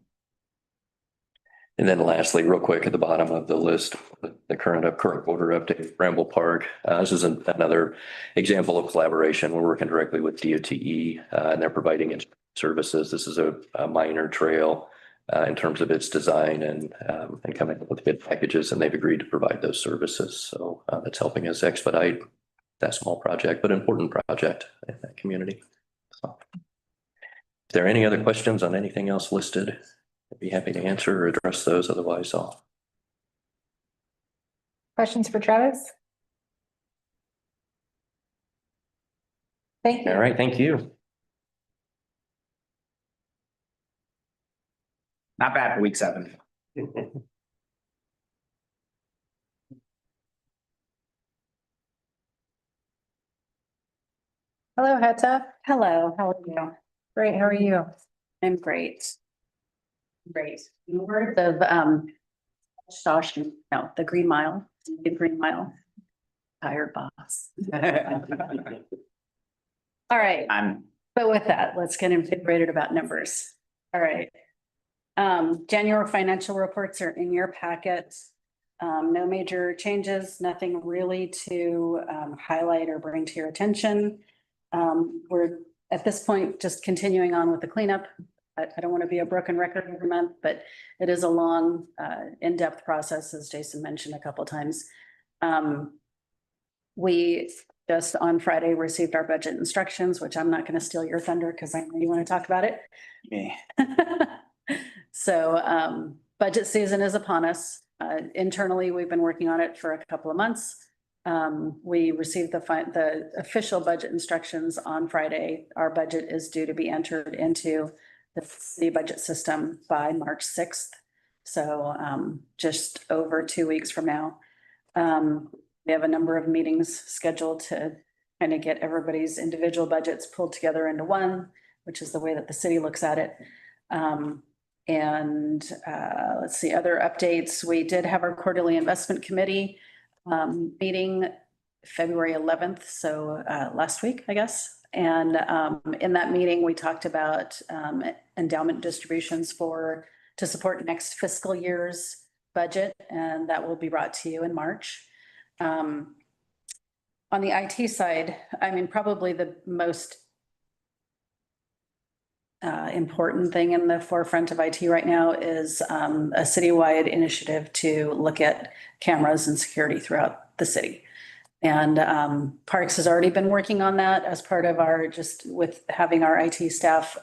And then lastly, real quick at the bottom of the list, the current quarter update, Bramble Park. This is another example of collaboration. We're working directly with DOTE and they're providing its services. This is a minor trail in terms of its design and coming up with bid packages, and they've agreed to provide those services. So that's helping us expedite that small project, but important project in that community. So if there are any other questions on anything else listed, I'd be happy to answer or address those. Otherwise, I'll. Questions for Travis? Thank you. All right, thank you. Not bad for week 7. Hello, Heta. Hello, how are you? Great, how are you? I'm great. Great. Words of Shawshank, no, the Green Mile, the Green Mile. Tired boss. All right, but with that, let's get invigorated about numbers. All right. January financial reports are in your packet. No major changes, nothing really to highlight or bring to your attention. We're at this point just continuing on with the cleanup. I don't want to be a broken record every month, but it is a long, in-depth process, as Jason mentioned a couple of times. We just on Friday received our budget instructions, which I'm not going to steal your thunder because I know you want to talk about it. Yeah. So budget season is upon us. Internally, we've been working on it for a couple of months. We received the official budget instructions on Friday. Our budget is due to be entered into the city budget system by March 6th. So just over 2 weeks from now. We have a number of meetings scheduled to kind of get everybody's individual budgets pulled together into one, which is the way that the city looks at it. Let's see, other updates. We did have our quarterly investment committee meeting February 11th. So last week, I guess. And in that meeting, we talked about endowment distributions to support next fiscal year's budget, and that will be brought to you in March. On the IT side, I mean, probably the most important thing in the forefront of IT right now is a citywide initiative to look at cameras and security throughout the city. And Parks has already been working on that as part of our, just with having our IT staff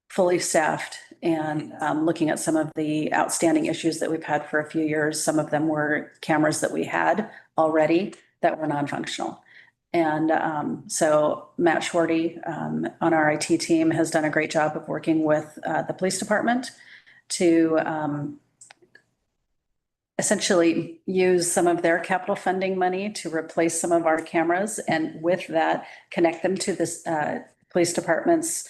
fully staffed and looking at some of the outstanding issues that we've had for a few years. Some of them were cameras that we had already that were non-functional. And so Matt Schwarty on our IT team has done a great job of working with the police department to essentially use some of their capital funding money to replace some of our cameras, and with that, connect them to this police department's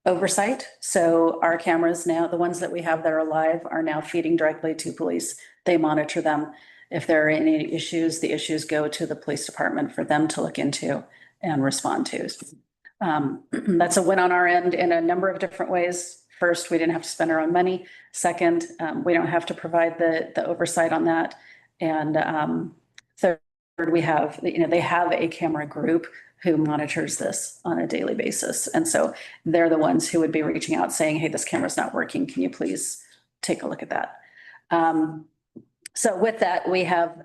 oversight. So our cameras now, the ones that we have that are live, are now feeding directly to police. They monitor them. If there are any issues, the issues go to the police department for them to look into and respond to. That's a win on our end in a number of different ways. First, we didn't have to spend our own money. Second, we don't have to provide the oversight on that. And third, we have, they have a camera group who monitors this on a daily basis. And so they're the ones who would be reaching out saying, hey, this camera's not working. Can you please take a look at that? So with that, we have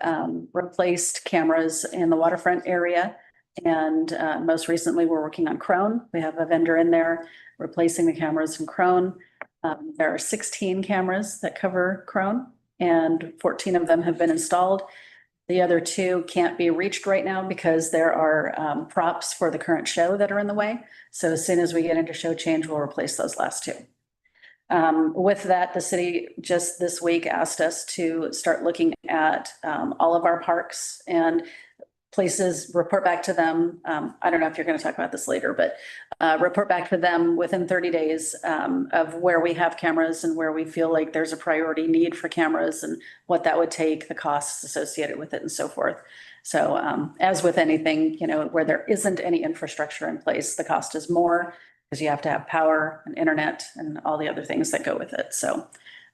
replaced cameras in the waterfront area. And most recently, we're working on Crone. We have a vendor in there replacing the cameras from Crone. There are 16 cameras that cover Crone, and 14 of them have been installed. The other 2 can't be reached right now because there are props for the current show that are in the way. So as soon as we get into show change, we'll replace those last 2. With that, the city just this week asked us to start looking at all of our parks and places, report back to them. I don't know if you're going to talk about this later, but report back to them within 30 days of where we have cameras and where we feel like there's a priority need for cameras and what that would take, the costs associated with it and so forth. So as with anything, you know, where there isn't any infrastructure in place, the cost is more because you have to have power and internet and all the other things that go with it. So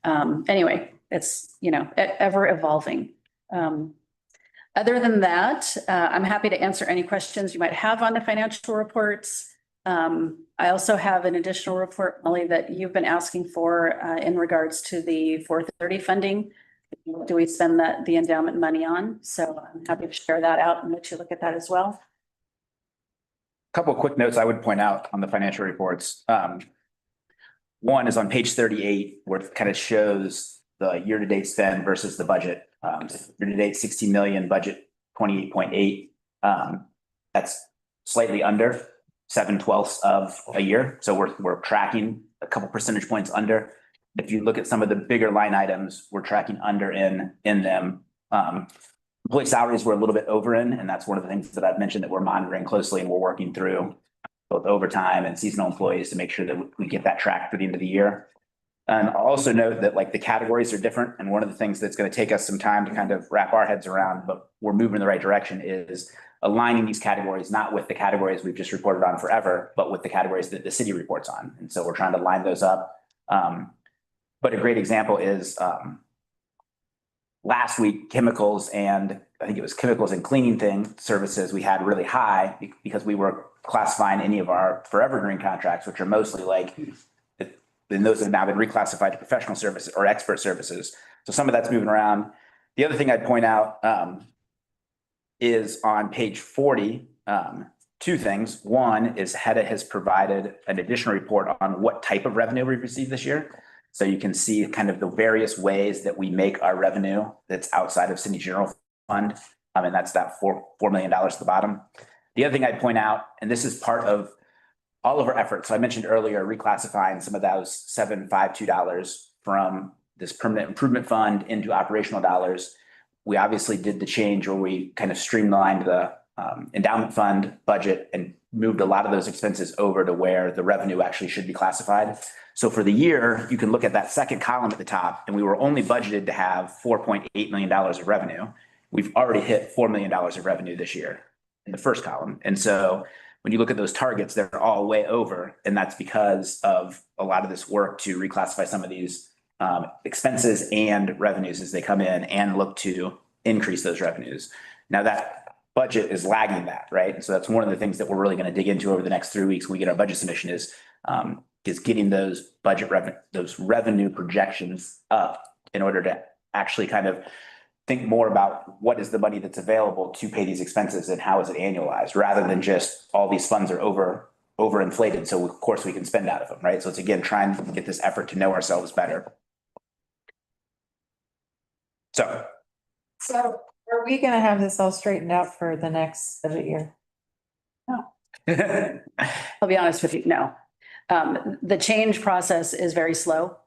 anyway, it's, you know, ever evolving. Other than that, I'm happy to answer any questions you might have on the financial reports. I also have an additional report, Molly, that you've been asking for in regards to the 430 funding. Do we spend the endowment money on? So I'm happy to share that out and let you look at that as well. Couple of quick notes I would point out on the financial reports. One is on page 38, where it kind of shows the year-to-date spend versus the budget. Year-to-date 60 million, budget 28.8. That's slightly under 7/12 of a year. So we're tracking a couple percentage points under. If you look at some of the bigger line items, we're tracking under in them. Employee salaries were a little bit over and that's one of the things that I've mentioned that we're monitoring closely and we're working through both overtime and seasonal employees to make sure that we get that tracked for the end of the year. And I'll also note that like the categories are different. And one of the things that's going to take us some time to kind of wrap our heads around, but we're moving in the right direction, is aligning these categories, not with the categories we've just reported on forever, but with the categories that the city reports on. And so we're trying to line those up. But a great example is last week, chemicals and cleaning services we had really high because we were classifying any of our forever green contracts, which are mostly like, and those have now been reclassified to professional services or expert services. So some of that's moving around. The other thing I'd point out is on page 40, two things. One is HEDA has provided an additional report on what type of revenue we've received this year. So you can see kind of the various ways that we make our revenue that's outside of city general fund. And that's that $4 million at the bottom. The other thing I'd point out, and this is part of all of our efforts. So I mentioned earlier, reclassifying some of those $752 from this permanent improvement fund into operational dollars. We obviously did the change where we kind of streamlined the endowment fund budget and moved a lot of those expenses over to where the revenue actually should be classified. So for the year, you can look at that second column at the top, and we were only budgeted to have $4.8 million of revenue. We've already hit $4 million of revenue this year in the first column. And so when you look at those targets, they're all way over. And that's because of a lot of this work to reclassify some of these expenses and revenues as they come in and look to increase those revenues. Now that budget is lagging that, right? And so that's one of the things that we're really going to dig into over the next 3 weeks when we get our budget submission is getting those those revenue projections up in order to actually kind of think more about what is the money that's available to pay these expenses and how is it annualized, rather than just all these funds are overinflated. So of course we can spend out of them, right? So it's again, trying to get this effort to know ourselves better. So are we going to have this all straightened out for the next budget year? I'll be honest with you, no. The change process is very slow.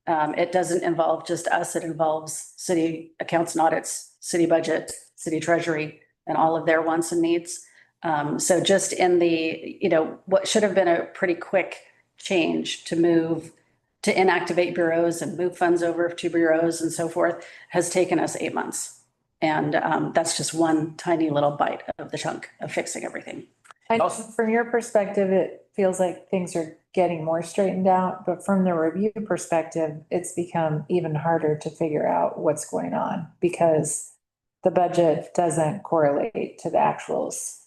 It doesn't involve just us. It involves city accounts and audits, city budget, city treasury, and all of their wants and needs. So just in the, what should have been a pretty quick change to inactivate bureaus and move funds over to bureaus and so forth has taken us 8 months. And that's just one tiny little bite of the chunk of fixing everything. From your perspective, it feels like things are getting more straightened out, but from the review perspective, it's become even harder to figure out what's going on because the budget doesn't correlate to the actuals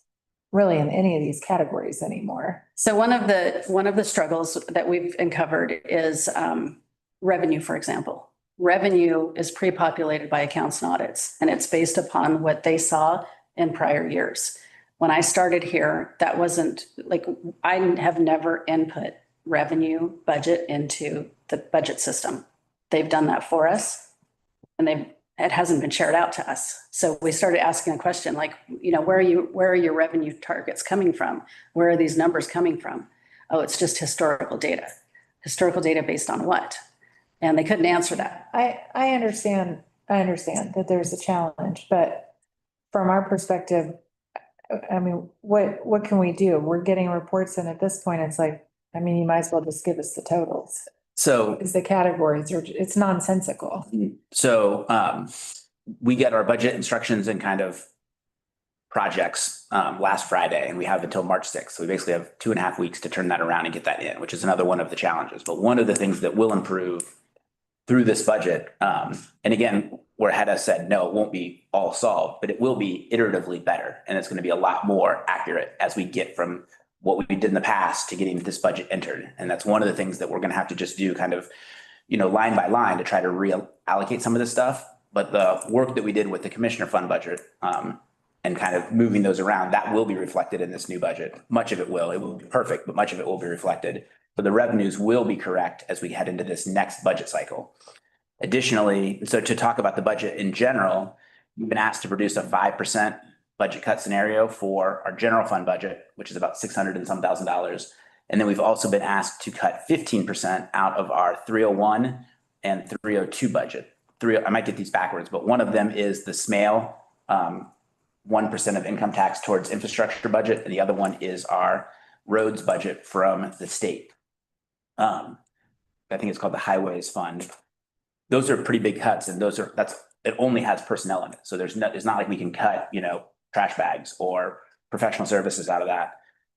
really in any of these categories anymore. So one of the struggles that we've uncovered is revenue, for example. Revenue is pre-populated by accounts and audits, and it's based upon what they saw in prior years. When I started here, that wasn't like, I have never input revenue budget into the budget system. They've done that for us and it hasn't been shared out to us. So we started asking a question like, where are your revenue targets coming from? Where are these numbers coming from? Oh, it's just historical data. Historical data based on what? And they couldn't answer that. I understand that there's a challenge, but from our perspective, I mean, what can we do? We're getting reports and at this point, it's like, I mean, you might as well just give us the totals. So Is the categories or it's nonsensical. So we get our budget instructions and kind of projects last Friday, and we have until March 6th. So we basically have 2.5 weeks to turn that around and get that in, which is another one of the challenges. But one of the things that will improve through this budget, and again, where Hedda said, no, it won't be all solved, but it will be iteratively better. And it's going to be a lot more accurate as we get from what we did in the past to getting this budget entered. And that's one of the things that we're going to have to just do kind of, line by line to try to reallocate some of this stuff. But the work that we did with the commissioner fund budget and kind of moving those around, that will be reflected in this new budget. Much of it will. It won't be perfect, but much of it will be reflected. But the revenues will be correct as we head into this next budget cycle. Additionally, so to talk about the budget in general, we've been asked to produce a 5% budget cut scenario for our general fund budget, which is about $600 and some thousand. And then we've also been asked to cut 15% out of our 301 and 302 budget. I might get these backwards, but one of them is the SMAIL 1% of income tax towards infrastructure budget, and the other one is our roads budget from the state. I think it's called the Highways Fund. Those are pretty big cuts, and it only has personnel in it. So it's not like we can cut, trash bags or professional services out of that.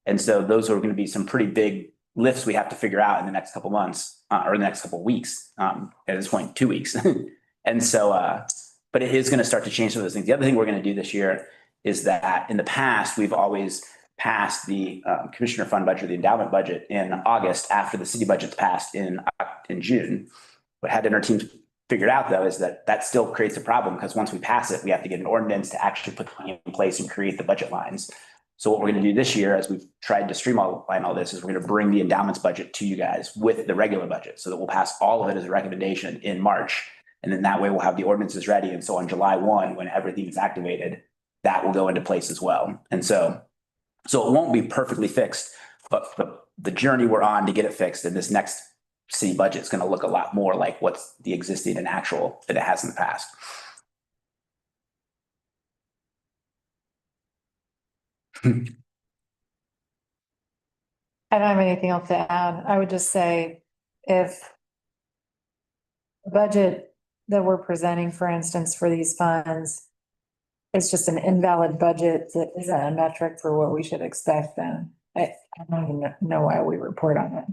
And so those are going to be some pretty big lifts we have to figure out in the next couple months or the next couple weeks. At this point, 2 weeks. And so, but it is going to start to change some of those things. The other thing we're going to do this year is that in the past, we've always passed the commissioner fund budget, the endowment budget in August after the city budget's passed in June. What had our teams figured out though is that still creates a problem because once we pass it, we have to get an ordinance to actually put money in place and create the budget lines. So what we're going to do this year, as we've tried to streamline all this, is we're going to bring the endowments budget to you guys with the regular budget so that we'll pass all of it as a recommendation in March. And then that way we'll have the ordinances ready. And so on July 1, when everything is activated, that will go into place as well. And so it won't be perfectly fixed, but the journey we're on to get it fixed in this next city budget is going to look a lot more like what's the existing and actual that it has in the past. I don't have anything else to add. I would just say if the budget that we're presenting, for instance, for these funds, it's just an invalid budget that isn't a metric for what we should expect, then I don't even know why we report on it.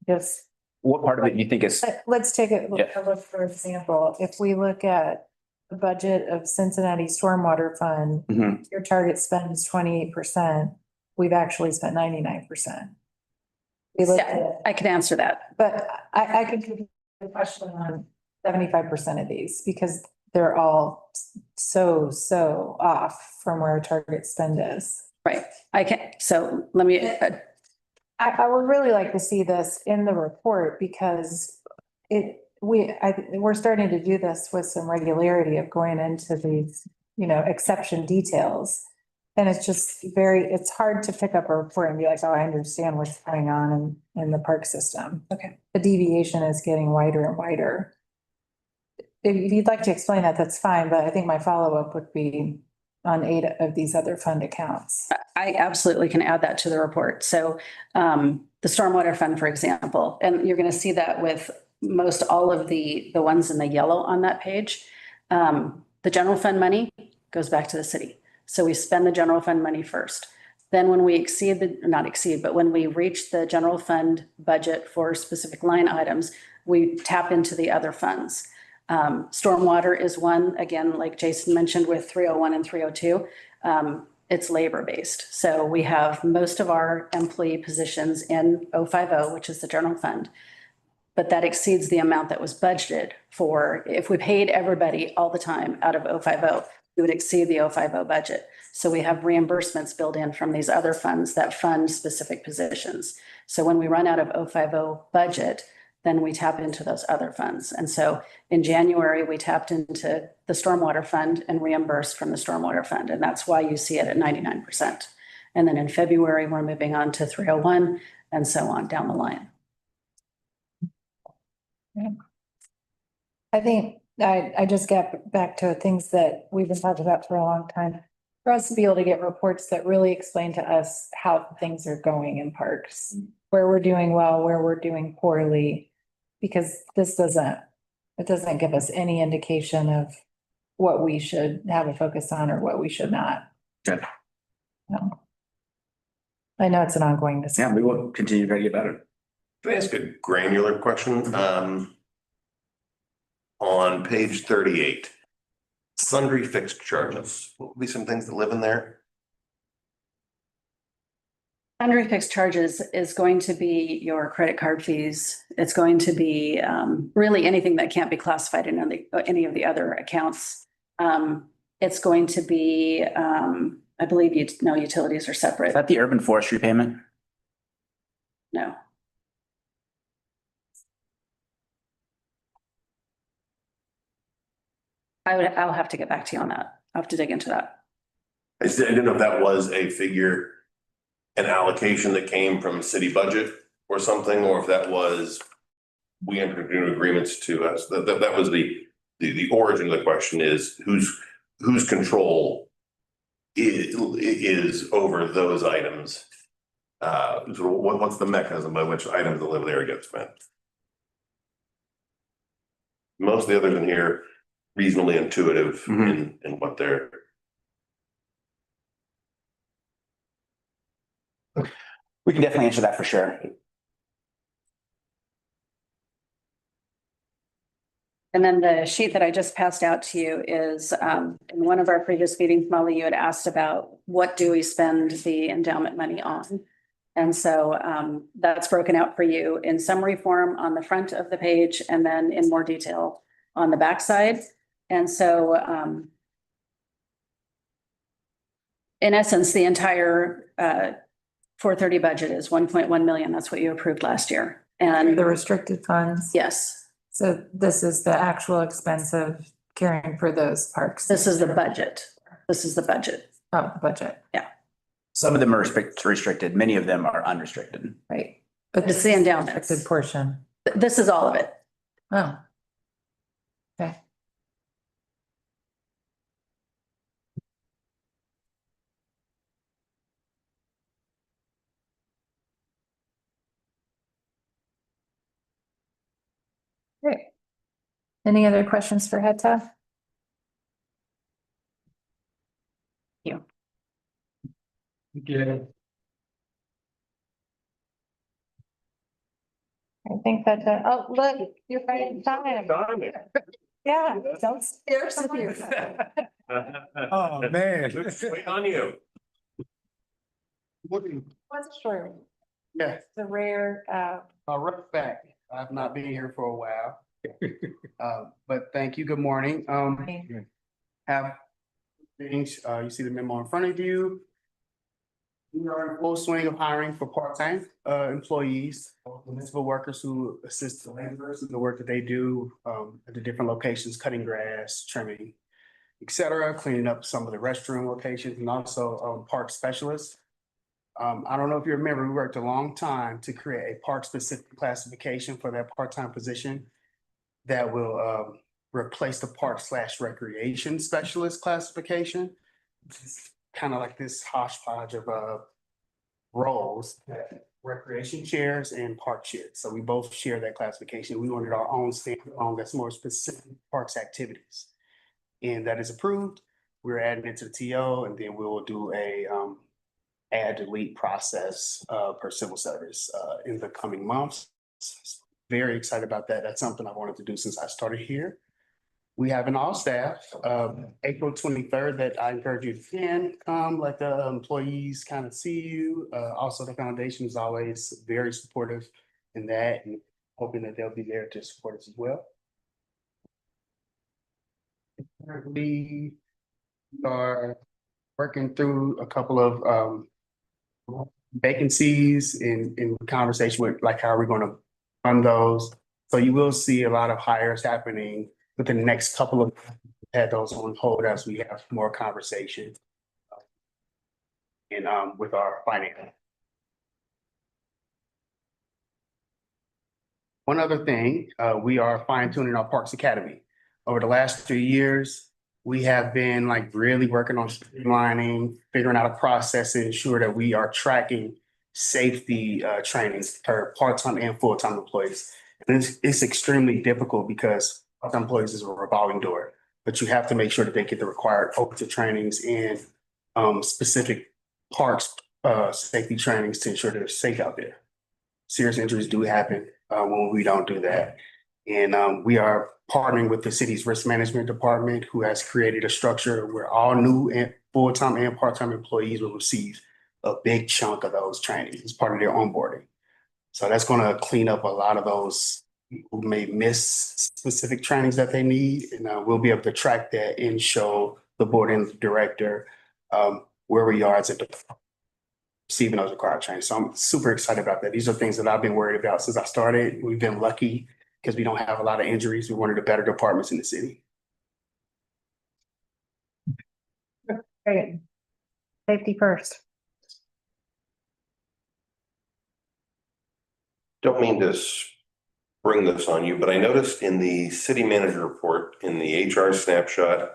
Just What part of it you think is? let's take a Yeah. look, for example, if we look at the budget of Cincinnati Stormwater Fund, Mhm. your target spend is 28%. We've actually spent 99%. We looked at, I can answer that. but I could give you a question on 75% of these because they're all so off from where our target spend is. Right. I can, so let me, I would really like to see this in the report because we're starting to do this with some regularity of going into these, exception details. And it's just it's hard to pick up a report and be like, oh, I understand what's going on in the park system. Okay. The deviation is getting wider and wider. If you'd like to explain that, that's fine, but I think my follow-up would be on 8 of these other fund accounts. I absolutely can add that to the report. So the Stormwater Fund, for example, and you're going to see that with most all of the ones in the yellow on that page. The general fund money goes back to the city. So we spend the general fund money first. Then when we when we reach the general fund budget for specific line items, we tap into the other funds. Stormwater is one, again, like Jason mentioned with 301 and 302. It's labor-based. So we have most of our employee positions in 050, which is the general fund. But that exceeds the amount that was budgeted for. If we paid everybody all the time out of 050, we would exceed the 050 budget. So we have reimbursements built in from these other funds that fund specific positions. So when we run out of 050 budget, then we tap into those other funds. And so in January, we tapped into the Stormwater Fund and reimbursed from the Stormwater Fund. And that's why you see it at 99%. And then in February, we're moving on to 301 and so on down the line. I think I just get back to things that we've been talking about for a long time. For us to be able to get reports that really explain to us how things are going in parks, where we're doing well, where we're doing poorly. Because it doesn't give us any indication of what we should have a focus on or what we should not. Good. No. I know it's an ongoing Yeah, discussion. we will continue to try to get better. Can I ask a granular question? On page 38, sundry fixed charges, what would be some things that live in there? Sundry fixed charges is going to be your credit card fees. It's going to be really anything that can't be classified in any of the other accounts. It's going to be, I believe utilities are Is separate. that the urban forestry payment? No. I'll have to get back to you on that. I'll have to dig into that. I didn't know if that was a figure, an allocation that came from city budget or something, or if that was, we entered into agreements to us, that was the origin of the question is whose control is over those items? So what's the mechanism by which items that live there get spent? Most of the others in here reasonably intuitive in what they're. We can definitely answer that for sure. And then the sheet that I just passed out to you is, in one of our previous meetings, Molly, you had asked about what do we spend the endowment money on? And so that's broken out for you in summary form on the front of the page and then in more detail on the backside. And so in essence, the entire 430 budget is 1.1 million. That's what you approved last year. And The restricted funds. yes, So this is the actual expense of caring for those parks. this is the budget. This is the budget. Oh, the budget, Some of them are restricted, many of them are unrestricted. right. But it's the endowments. Restricted portion. This is all of it. Oh. Okay. Great. Any other questions for Heta? Good. I think that, oh, look, you're right in time. Yeah, don't scare some people. Oh, man. Wait on you. What's short? Yeah, The rare, a rough fact. I've not been here for a while. But thank you. Good morning. Have things, you see the memo in front of you. We are in full swing of hiring for part-time employees, municipal workers who assist the laborers in the work that they do at the different locations, cutting grass, trimming, et cetera, cleaning up some of the restroom locations, and also park specialists. I don't know if you remember, we worked a long time to create a park-specific classification for that part-time position that will replace the park/recreation specialist classification. Kind of like this hodgepodge of roles, recreation chairs and park chairs. So we both share that classification. We wanted our own standalone that's more specific parks activities. And that is approved. We're adding it to the TO, and then we will do a add delete process per civil service in the coming months. Very excited about that. That's something I wanted to do since I started here. We have an all staff, April 23rd, that I encourage you to come, let the employees kind of see you. Also, the foundation is always very supportive in that, and hoping that they'll be there to support us as well. We are working through a couple of vacancies in conversation with like how we're going to fund those. So you will see a lot of hires happening within the next couple of, had those on hold as we have more conversation. And with our finance. One other thing, we are fine tuning our Parks Academy. over the last 3 years, we have been like really working on streamlining, figuring out a process to ensure that we are tracking safety trainings for part-time and full-time employees. And it's extremely difficult because part-time employees is a revolving door, but you have to make sure that they get the required OSHA trainings and specific parks safety trainings to ensure they're safe out there. Serious injuries do happen when we don't do that. And we are partnering with the city's risk management department, who has created a structure where all new and full-time and part-time employees will receive a big chunk of those trainings as part of their onboarding. So that's going to clean up a lot of those who may miss specific trainings that they need. And we'll be able to track that and show the board and the director where we are as a receiving those required trainings. So I'm super excited about that. These are things that I've been worried about since I started. We've been lucky because we don't have a lot of injuries. We're one of the better departments in the city. Great. Safety first. Don't mean to bring this on you, but I noticed in the city manager report, in the HR snapshot,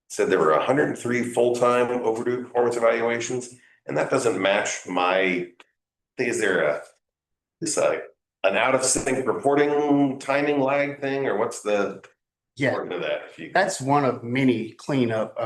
said there were 103 full-time overdue performance evaluations, and that doesn't match my, is there an out of sync reporting timing lag thing, or what's the Yeah, part of that? If you- that's one of many cleanup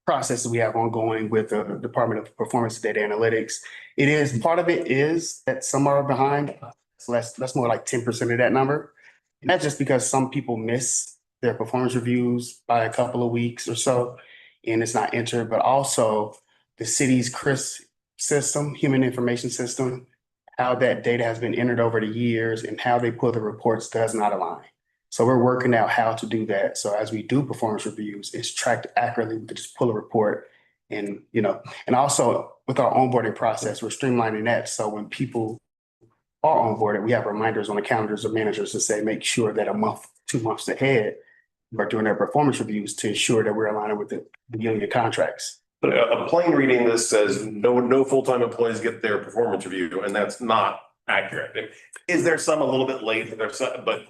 processes we have ongoing with the Department of Performance Data Analytics. It is, part of it is that some are behind. So that's more like 10% of that number. And that's just because some people miss their performance reviews by a couple of weeks or so, and it's not entered, but also the city's CRIS system, Human Information System, how that data has been entered over the years and how they pull the reports does not align. So we're working out how to do that. So as we do performance reviews, it's tracked accurately. We can just pull a report and, and also with our onboarding process, we're streamlining that. So when people are onboarded, we have reminders on the calendars of managers to say, make sure that a month, 2 months ahead, we're doing their performance reviews to ensure that we're aligning with the union contracts. But a plain reading this says no full-time employees get their performance review, and that's not accurate. Is there some a little bit late? There's some, but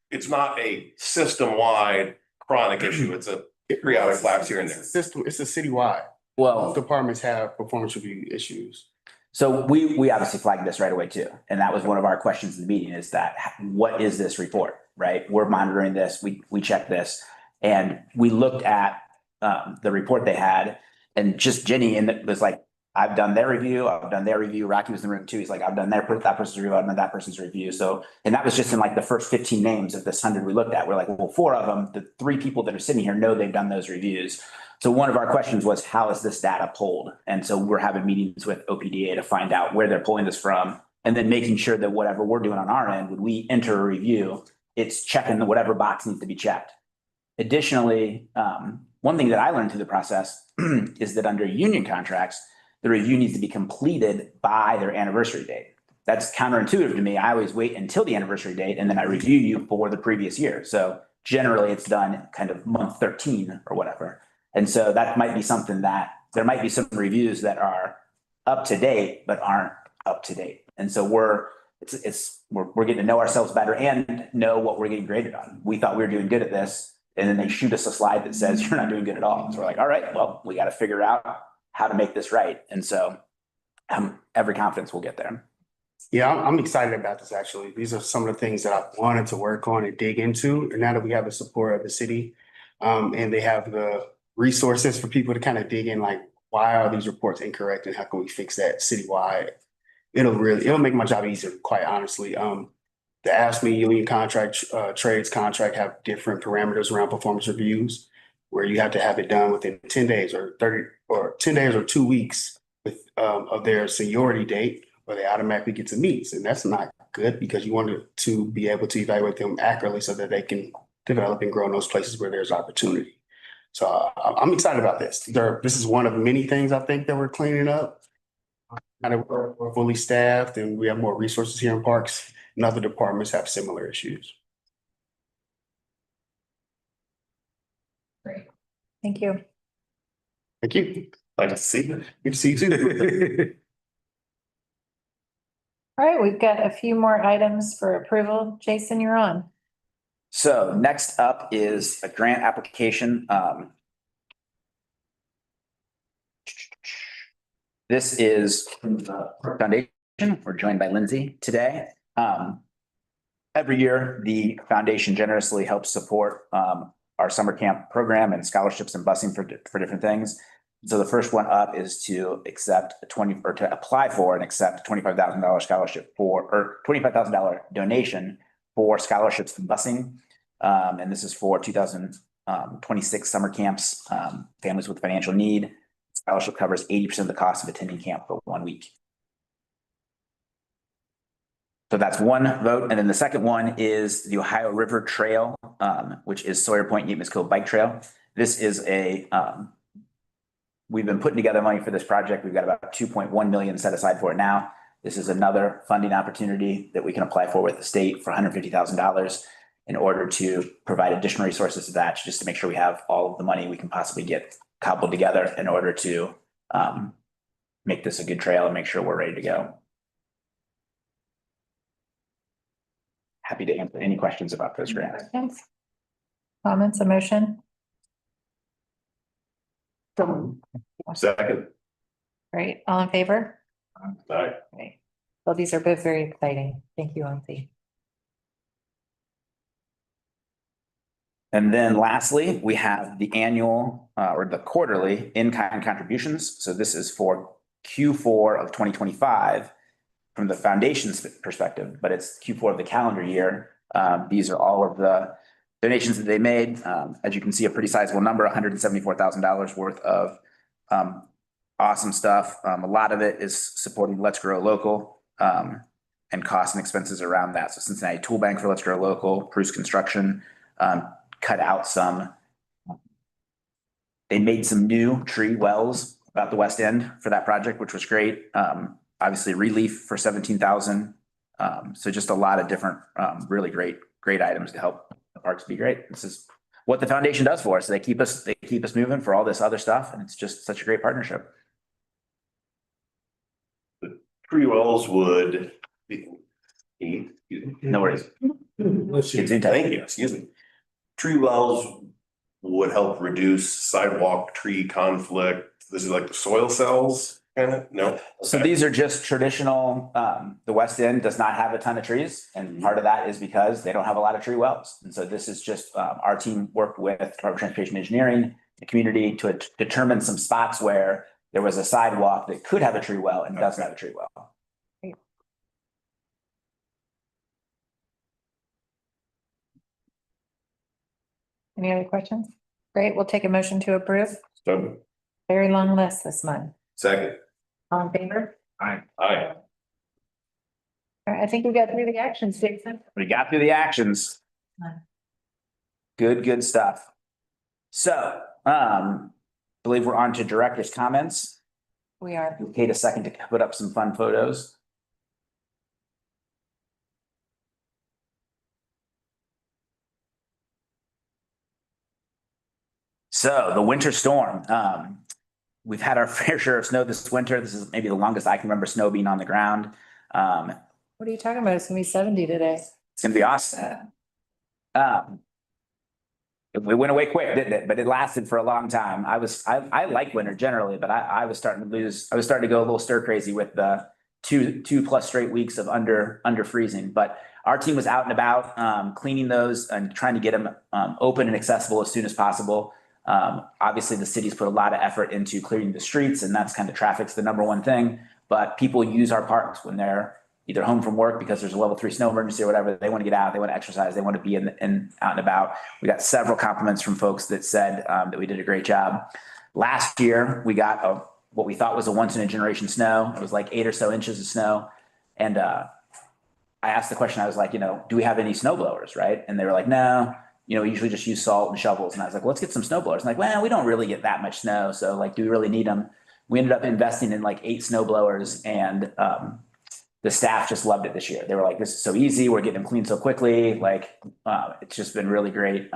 it's not a system-wide chronic issue. It's a periodic lapse here and there. System, it's a citywide. Well, Departments have performance review issues. so we obviously flagged this right away too. And that was one of our questions in the meeting, is that what is this report, right? We're monitoring this, we checked this, and we looked at the report they had, and just Jenny, and it was like, I've done their review, I've done their review. Rocky was in the room too. He's like, I've done that person's review, I've done that person's review. So, and that was just in like the first 15 names of this 100 we looked at. We're like, well, 4 of them, the 3 people that are sitting here know they've done those reviews. So one of our questions was, how is this data pulled? And so we're having meetings with OPDA to find out where they're pulling this from, and then making sure that whatever we're doing on our end, when we enter a review, it's checking whatever box needs to be checked. Additionally, one thing that I learned through the process is that under union contracts, the review needs to be completed by their anniversary date. That's counterintuitive to me. I always wait until the anniversary date and then I review you for the previous year. So generally it's done kind of month 13 or whatever. And so that might be something that there might be some reviews that are up to date, but aren't up to date. And so we're getting to know ourselves better and know what we're getting graded on. We thought we were doing good at this, and then they shoot us a slide that says you're not doing good at all. So we're like, all right, well, we got to figure out how to make this right. And so every confidence we'll get there. Yeah, I'm excited about this, actually. These are some of the things that I wanted to work on and dig into. And now that we have the support of the city, and they have the resources for people to kind of dig in, like, why are these reports incorrect and how can we fix that citywide? It'll make my job easier, quite honestly. The AFSCME union contract, trades contract have different parameters around performance reviews, where you have to have it done within 10 days or 30 or 10 days or 2 weeks of their seniority date, or they automatically get to meet. And that's not good, because you want to be able to evaluate them accurately so that they can develop and grow in those places where there's opportunity. So I'm excited about this. This is one of many things I think that we're cleaning up. And we're fully staffed and we have more resources here in parks, and other departments have similar issues. Great. Thank you. Thank you. Like to see it. Good to see you too. All right, we've got a few more items for approval. Jason, you're on. So next up is a grant application. This is from the Foundation. We're joined by Lindsay today. Every year, the foundation generously helps support our summer camp program and scholarships and busing for different things. So the first one up is to to apply for and accept $25,000 scholarship or $25,000 donation for scholarships and busing. And this is for 2026 summer camps, families with financial need. Scholarship covers 80% of the cost of attending camp for 1 week. So that's one vote. And then the second one is the Ohio River Trail, which is Sawyer Point Yeamus Cove Bike Trail. This is we've been putting together money for this project. We've got about 2.1 million set aside for it now. This is another funding opportunity that we can apply for with the state for $150,000 in order to provide additional resources to that, just to make sure we have all of the money we can possibly get cobbled together in order to make this a good trail and make sure we're ready to go. Happy to answer any questions about those grants. Questions? Comments, a motion? Second. Great, all in favor? Aye. Great. Well, these are both very exciting. Thank you, Lindsay. And then lastly, we have the annual or the quarterly in-kind contributions. So this is for Q4 of 2025 from the foundation's perspective, but it's Q4 of the calendar year. These are all of the donations that they made. As you can see, a pretty sizable number, $174,000 worth of awesome stuff. A lot of it is supporting Let's Grow Local and costs and expenses around that. So Cincinnati Tool Bank for Let's Grow Local, Bruce Construction, cut out some. They made some new tree wells about the west end for that project, which was great. Obviously relief for 17,000. So just a lot of different, really great items to help the parks be great. This is what the foundation does for us. They keep us moving for all this other stuff. And it's just such a great partnership. Tree wells would be. No worries. Thank you, excuse me. Tree wells would help reduce sidewalk tree conflict. This is like the soil cells, kind of? No? So Okay. these are just traditional, the West End does not have a ton of trees. And part of that is because they don't have a lot of tree wells. And so this is just, our team worked with Department of Transportation Engineering, the community to determine some spots where there was a sidewalk that could have a tree well and doesn't have a tree well. Any other questions? Great, we'll take a motion to approve. So, Very long list this month. second. All in favor? Aye. All right, I think we got through the actions, Jason. We got through the actions. Good stuff. So, believe we're on to director's comments. We are. Kate, a second to put up some fun photos. So the winter storm, we've had our fair share of snow this winter. This is maybe the longest I can remember snow being on the ground. What are you talking about? It's gonna be 70 today. It's gonna be awesome. It went away quick, didn't it? But it lasted for a long time. I like winter generally, but I was starting to go a little stir crazy with the two plus straight weeks of under freezing. But our team was out and about, cleaning those and trying to get them open and accessible as soon as possible. Obviously the city's put a lot of effort into clearing the streets, and that's kind of traffic's the number one thing. But people use our parks when they're either home from work because there's a level 3 snow emergency or whatever. They want to get out, they want to exercise, they want to be in out and about. We got several compliments from folks that said that we did a great job. Last year, we got what we thought was a once in a generation snow. It was like 8 or so inches of snow. And I asked the question, I was like, do we have any snow blowers, right? And they were like, no. We usually just use salt and shovels. And I was like, well, let's get some snow blowers. I'm like, well, we don't really get that much snow. So like, do we really need them? We ended up investing in like 8 snow blowers, and the staff just loved it this year. They were like, this is so easy. We're getting them clean so quickly. Like, it's just been really great.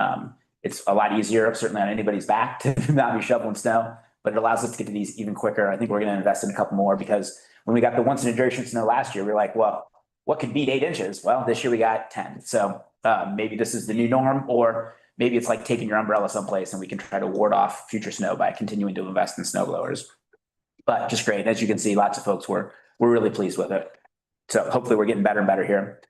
It's a lot easier, certainly on anybody's back to not be shoveling snow, but it allows us to get to these even quicker. I think we're going to invest in a couple more because when we got the once in a generation snow last year, we were like, well, what could beat 8 inches? Well, this year we got 10. So maybe this is the new norm, or maybe it's like taking your umbrella someplace and we can try to ward off future snow by continuing to invest in snow blowers. But just great. As you can see, lots of folks were really pleased with it. So hopefully we're getting better and better here.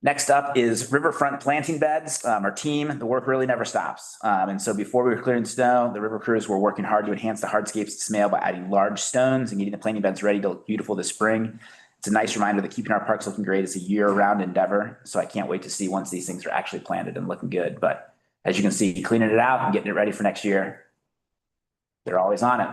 Next up is riverfront planting beds. Our team, the work really never stops. And so before we were clearing snow, the river crews were working hard to enhance the hardscapes at Smale by adding large stones and getting the planting beds ready to look beautiful this spring. It's a nice reminder that keeping our parks looking great is a year-round endeavor. So I can't wait to see once these things are actually planted and looking good. But as you can see, cleaning it out and getting it ready for next year, they're always on it.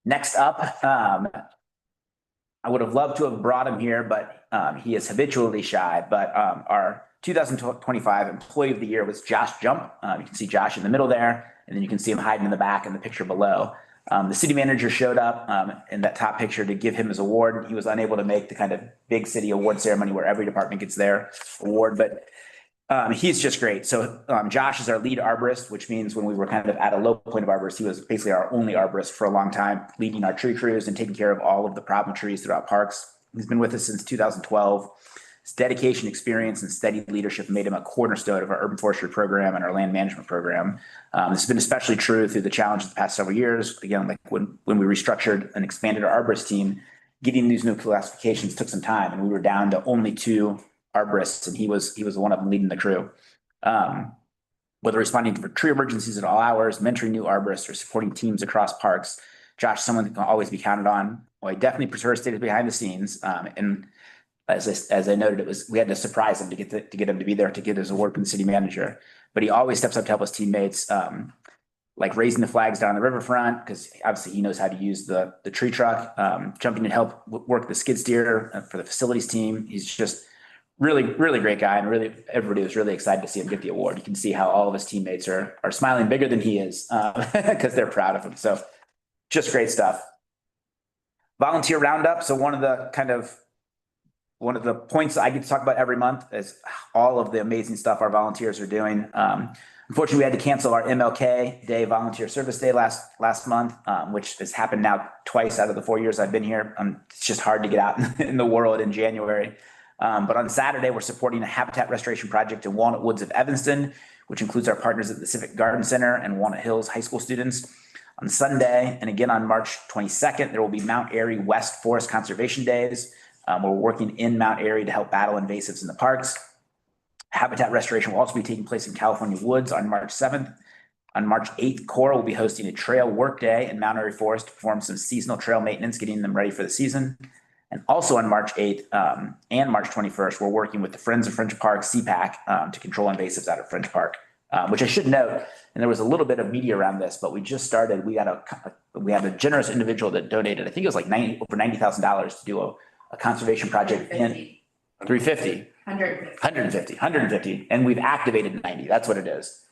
Next up, I would have loved to have brought him here, but he is habitually shy. But our 2025 Employee of the Year was Josh Jump. You can see Josh in the middle there, and then you can see him hiding in the back in the picture below. The city manager showed up in that top picture to give him his award. He was unable to make the kind of big city award ceremony where every department gets their award, but he's just great. So Josh is our lead arborist, which means when we were kind of at a low point of arborists, he was basically our only arborist for a long time, leading our tree crews and taking care of all of the problem trees throughout parks. He's been with us since 2012. His dedication, experience, and steady leadership made him a cornerstone of our urban forestry program and our land management program. This has been especially true through the challenge of the past several years. Again, like when we restructured and expanded our arborist team, getting these new classifications took some time, and we were down to only 2 arborists, and he was one of them leading the crew. Whether responding to tree emergencies at all hours, mentoring new arborists, or supporting teams across parks, Josh is someone that can always be counted on. Well, I definitely prefer to stay behind the scenes. And as I noted, we had to surprise him to get him to be there to get his award from the city manager. But he always steps up to help his teammates, like raising the flags down the riverfront, because obviously he knows how to use the tree truck, jumping to help work the skid steer for the facilities team. He's just really, really great guy, and really everybody was really excited to see him get the award. You can see how all of his teammates are smiling bigger than he is because they're proud of him. So just great stuff. Volunteer roundup. So one of the points I get to talk about every month is all of the amazing stuff our volunteers are doing. Unfortunately, we had to cancel our MLK Day Volunteer Service Day last month, which has happened now twice out of the 4 years I've been here. It's just hard to get out in the world in January. But on Saturday, we're supporting a habitat restoration project in Walnut Woods of Evanston, which includes our partners at the Civic Garden Center and Walnut Hills High School students. On Sunday, and again on March 22nd, there will be Mount Airy West Forest Conservation Days. We're working in Mount Airy to help battle invasives in the parks. Habitat restoration will also be taking place in California Woods on March 7th. On March 8th, Cora will be hosting a trail work day in Mount Airy Forest to perform some seasonal trail maintenance, getting them ready for the season. And also on March 8th and March 21st, we're working with the Friends of French Park, CPAC, to control invasives out of French Park, which I should note, and there was a little bit of media around this, but we just started. We had a generous individual that donated, I think it was like over $90,000 to do a conservation project in 350. 150, and we've activated 90. That's what it is.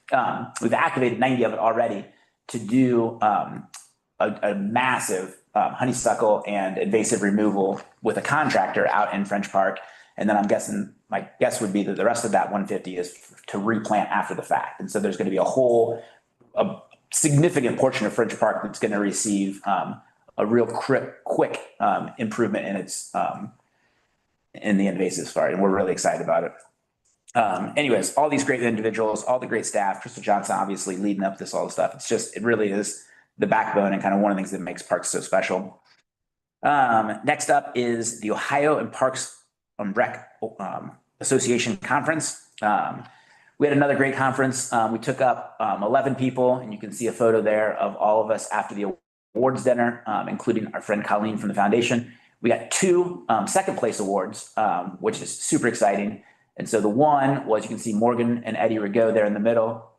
We've activated 90 of it already to do a massive honeysuckle and invasive removal with a contractor out in French Park. And then my guess would be that the rest of that 150 is to replant after the fact. And so there's going to be a significant portion of French Park that's going to receive a real quick improvement in its in the invasive part, and we're really excited about it. Anyways, all these great individuals, all the great staff, Crystal Johnson obviously leading up this all the stuff. It really is the backbone and kind of one of the things that makes parks so special. Next up is the Ohio and Parks and Rec Association Conference. We had another great conference. We took up 11 people, and you can see a photo there of all of us after the awards dinner, including our friend Colleen from the foundation. We got 2 second place awards, which is super exciting. And so the one was, you can see Morgan and Eddie Rigaud there in the middle.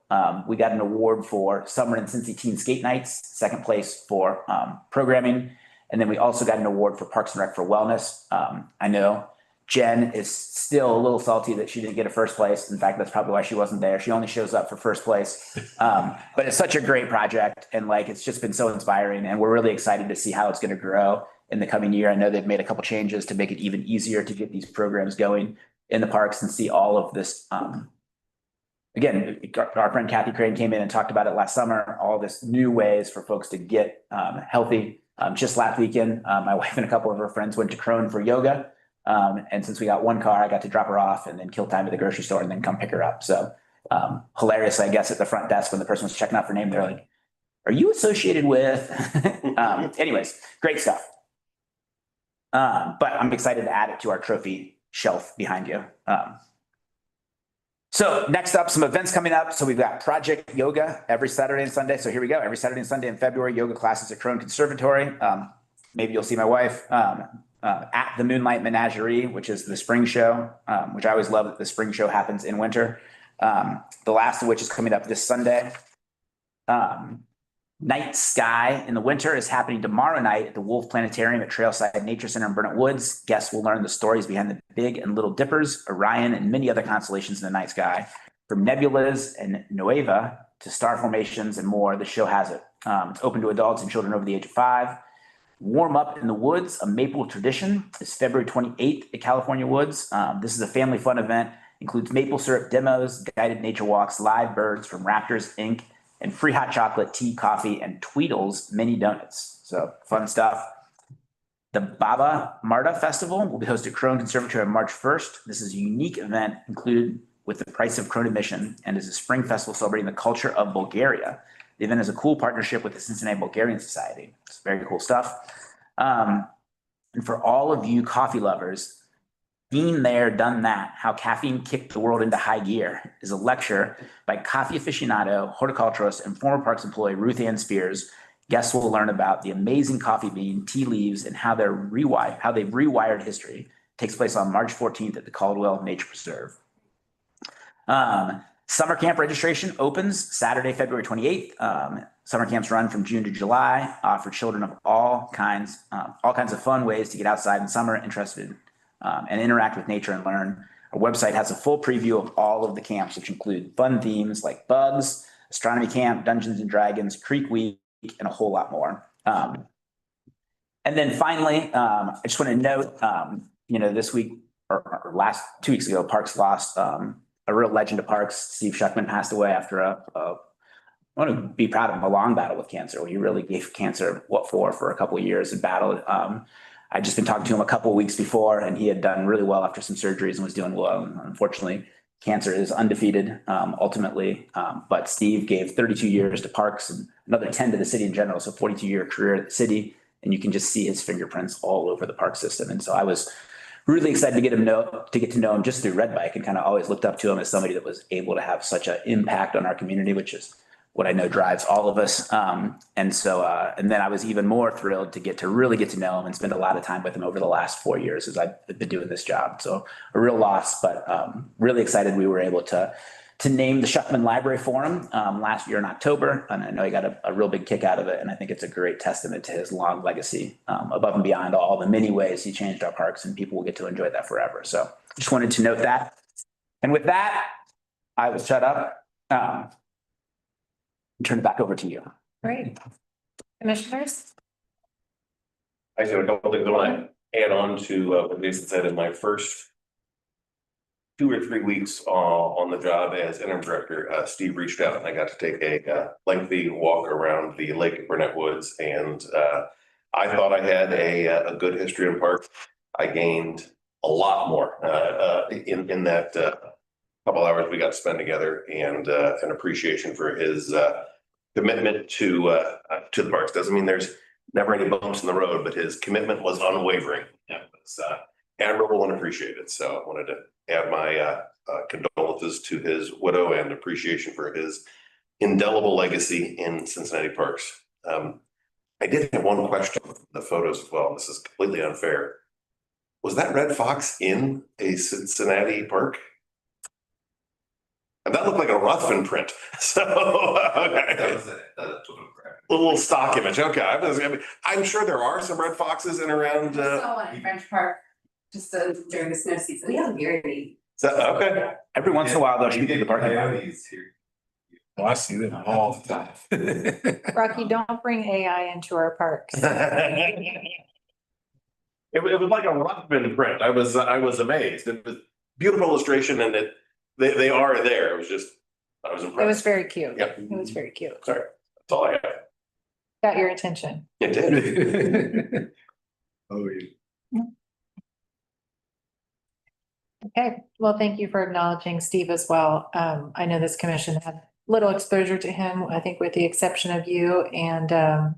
We got an award for Summer and Cincy Teen Skate Nights, second place for programming. And then we also got an award for Parks and Rec for Wellness. I know Jen is still a little salty that she didn't get a first place. In fact, that's probably why she wasn't there. She only shows up for first place. But it's such a great project, and it's just been so inspiring, and we're really excited to see how it's going to grow in the coming year. I know they've made a couple changes to make it even easier to get these programs going in the parks and see all of this. Again, our friend Kathy Crane came in and talked about it last summer, all this new ways for folks to get healthy. Just last weekend, my wife and a couple of her friends went to Crone for yoga. And since we got one car, I got to drop her off and then kill time at the grocery store and then come pick her up. So hilariously, I guess at the front desk when the person was checking out her name, they're like, "Are you associated with?" Anyways, great stuff. But I'm excited to add it to our trophy shelf behind you. So next up, some events coming up. So we've got Project Yoga every Saturday and Sunday. So here we go. Every Saturday and Sunday in February, yoga classes at Crone Conservatory. Maybe you'll see my wife at the Moonlight Menagerie, which is the spring show, which I always love that the spring show happens in winter. The last of which is coming up this Sunday. Night Sky in the winter is happening tomorrow night at the Wolf Planetarium at Trailside Nature Center in Burnet Woods. Guests will learn the stories behind the Big and Little Dippers, Orion, and many other constellations in the night sky. From nebulas and Nueva to star formations and more, the show has it. It's open to adults and children over the age of 5. Warm Up in the Woods, a Maple tradition, is February 28th at California Woods. This is a family fun event. Includes maple syrup demos, guided nature walks, live birds from Raptors Inc., and free hot chocolate, tea, coffee, and Tweedle's mini donuts. So fun stuff. The Baba Marta Festival will be hosted at Crone Conservatory on March 1st. This is a unique event included with the price of Crone admission and is a spring festival celebrating the culture of Bulgaria. The event is a cool partnership with the Cincinnati Bulgarian Society. It's very cool stuff. And for all of you coffee lovers, Been There, Done That, How Caffeine Kicked the World into High Gear is a lecture by coffee aficionado, horticulturist, and former Parks employee Ruth Ann Spears. Guests will learn about the amazing coffee bean, tea leaves, and how they've rewired history. It takes place on March 14th at the Caldwell Nature Preserve. Summer camp registration opens Saturday, February 28th. Summer camps run from June to July, offer children of all kinds of fun ways to get outside in summer, interested and interact with nature and learn. Our website has a full preview of all of the camps, which include fun themes like bugs, astronomy camp, Dungeons and Dragons, Creek Week, and a whole lot more. And then finally, I just want to note, this week or last 2 weeks ago, Parks lost a real legend of Parks. Steve Shuckman passed away after I want to be proud of him, a long battle with cancer. He really gave cancer for a couple of years and battled. I'd just been talking to him a couple of weeks before, and he had done really well after some surgeries and was doing well. And unfortunately, cancer is undefeated ultimately. But Steve gave 32 years to Parks and another 10 to the city in general. So 42-year career at the city. And you can just see his fingerprints all over the park system. And so I was really excited to get to know him just through Red Bike, and kind of always looked up to him as somebody that was able to have such an impact on our community, which is what I know drives all of us. And then I was even more thrilled to really get to know him and spend a lot of time with him over the last 4 years as I've been doing this job. So a real loss, but really excited we were able to name the Shuckman Library for him last year in October. And I know he got a real big kick out of it. And I think it's a great testament to his long legacy above and beyond all the many ways he changed our parks, and people will get to enjoy that forever. So just wanted to note that. And with that, I will shut up. Turn it back over to you. Great. Commissioners? I just have a couple things I want to add on to what Jason said. In my first 2 or 3 weeks on the job as interim director, Steve reached out and I got to take a lengthy walk around the lake at Burnet Woods. And I thought I had a good history in parks. I gained a lot more in that couple hours we got to spend together, and an appreciation for his commitment to the parks. Doesn't mean there's never any bumps in the road, but his commitment was unwavering. Yeah, it's admirable and appreciated. So I wanted to add my condolences to his widow and appreciation for his indelible legacy in Cincinnati parks. I did have one question from the photos as well. This is completely unfair. Was that red fox in a Cincinnati park? And that looked like a Ruthven print. So okay. That was a little stock image. Okay, I'm sure there are some red foxes in around. Saw one in French Park just during the snow season. We have very. Okay. Every once in a while, they'll shoot through the parking lot. Oh, I see them all the time. Rocky, don't bring AI into our parks. It was like a Ruthven print. I was amazed. It was beautiful illustration, and they are there. It was just, I was impressed. It was very cute. Yep. It was very cute. Sorry, that's all I have. Got your attention. It did. Oh, yeah. Okay, well, thank you for acknowledging Steve as well. I know this commission had little exposure to him, I think with the exception of you, and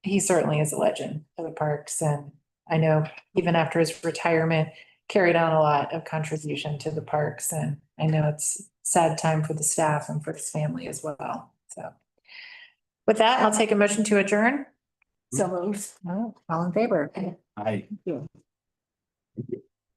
he certainly is a legend of the parks, and I know even after his retirement, carried on a lot of contribution to the parks, and I know it's a sad time for the staff and for his family as well, so. With that, I'll take a motion to adjourn. So moved. All in favor? Hi.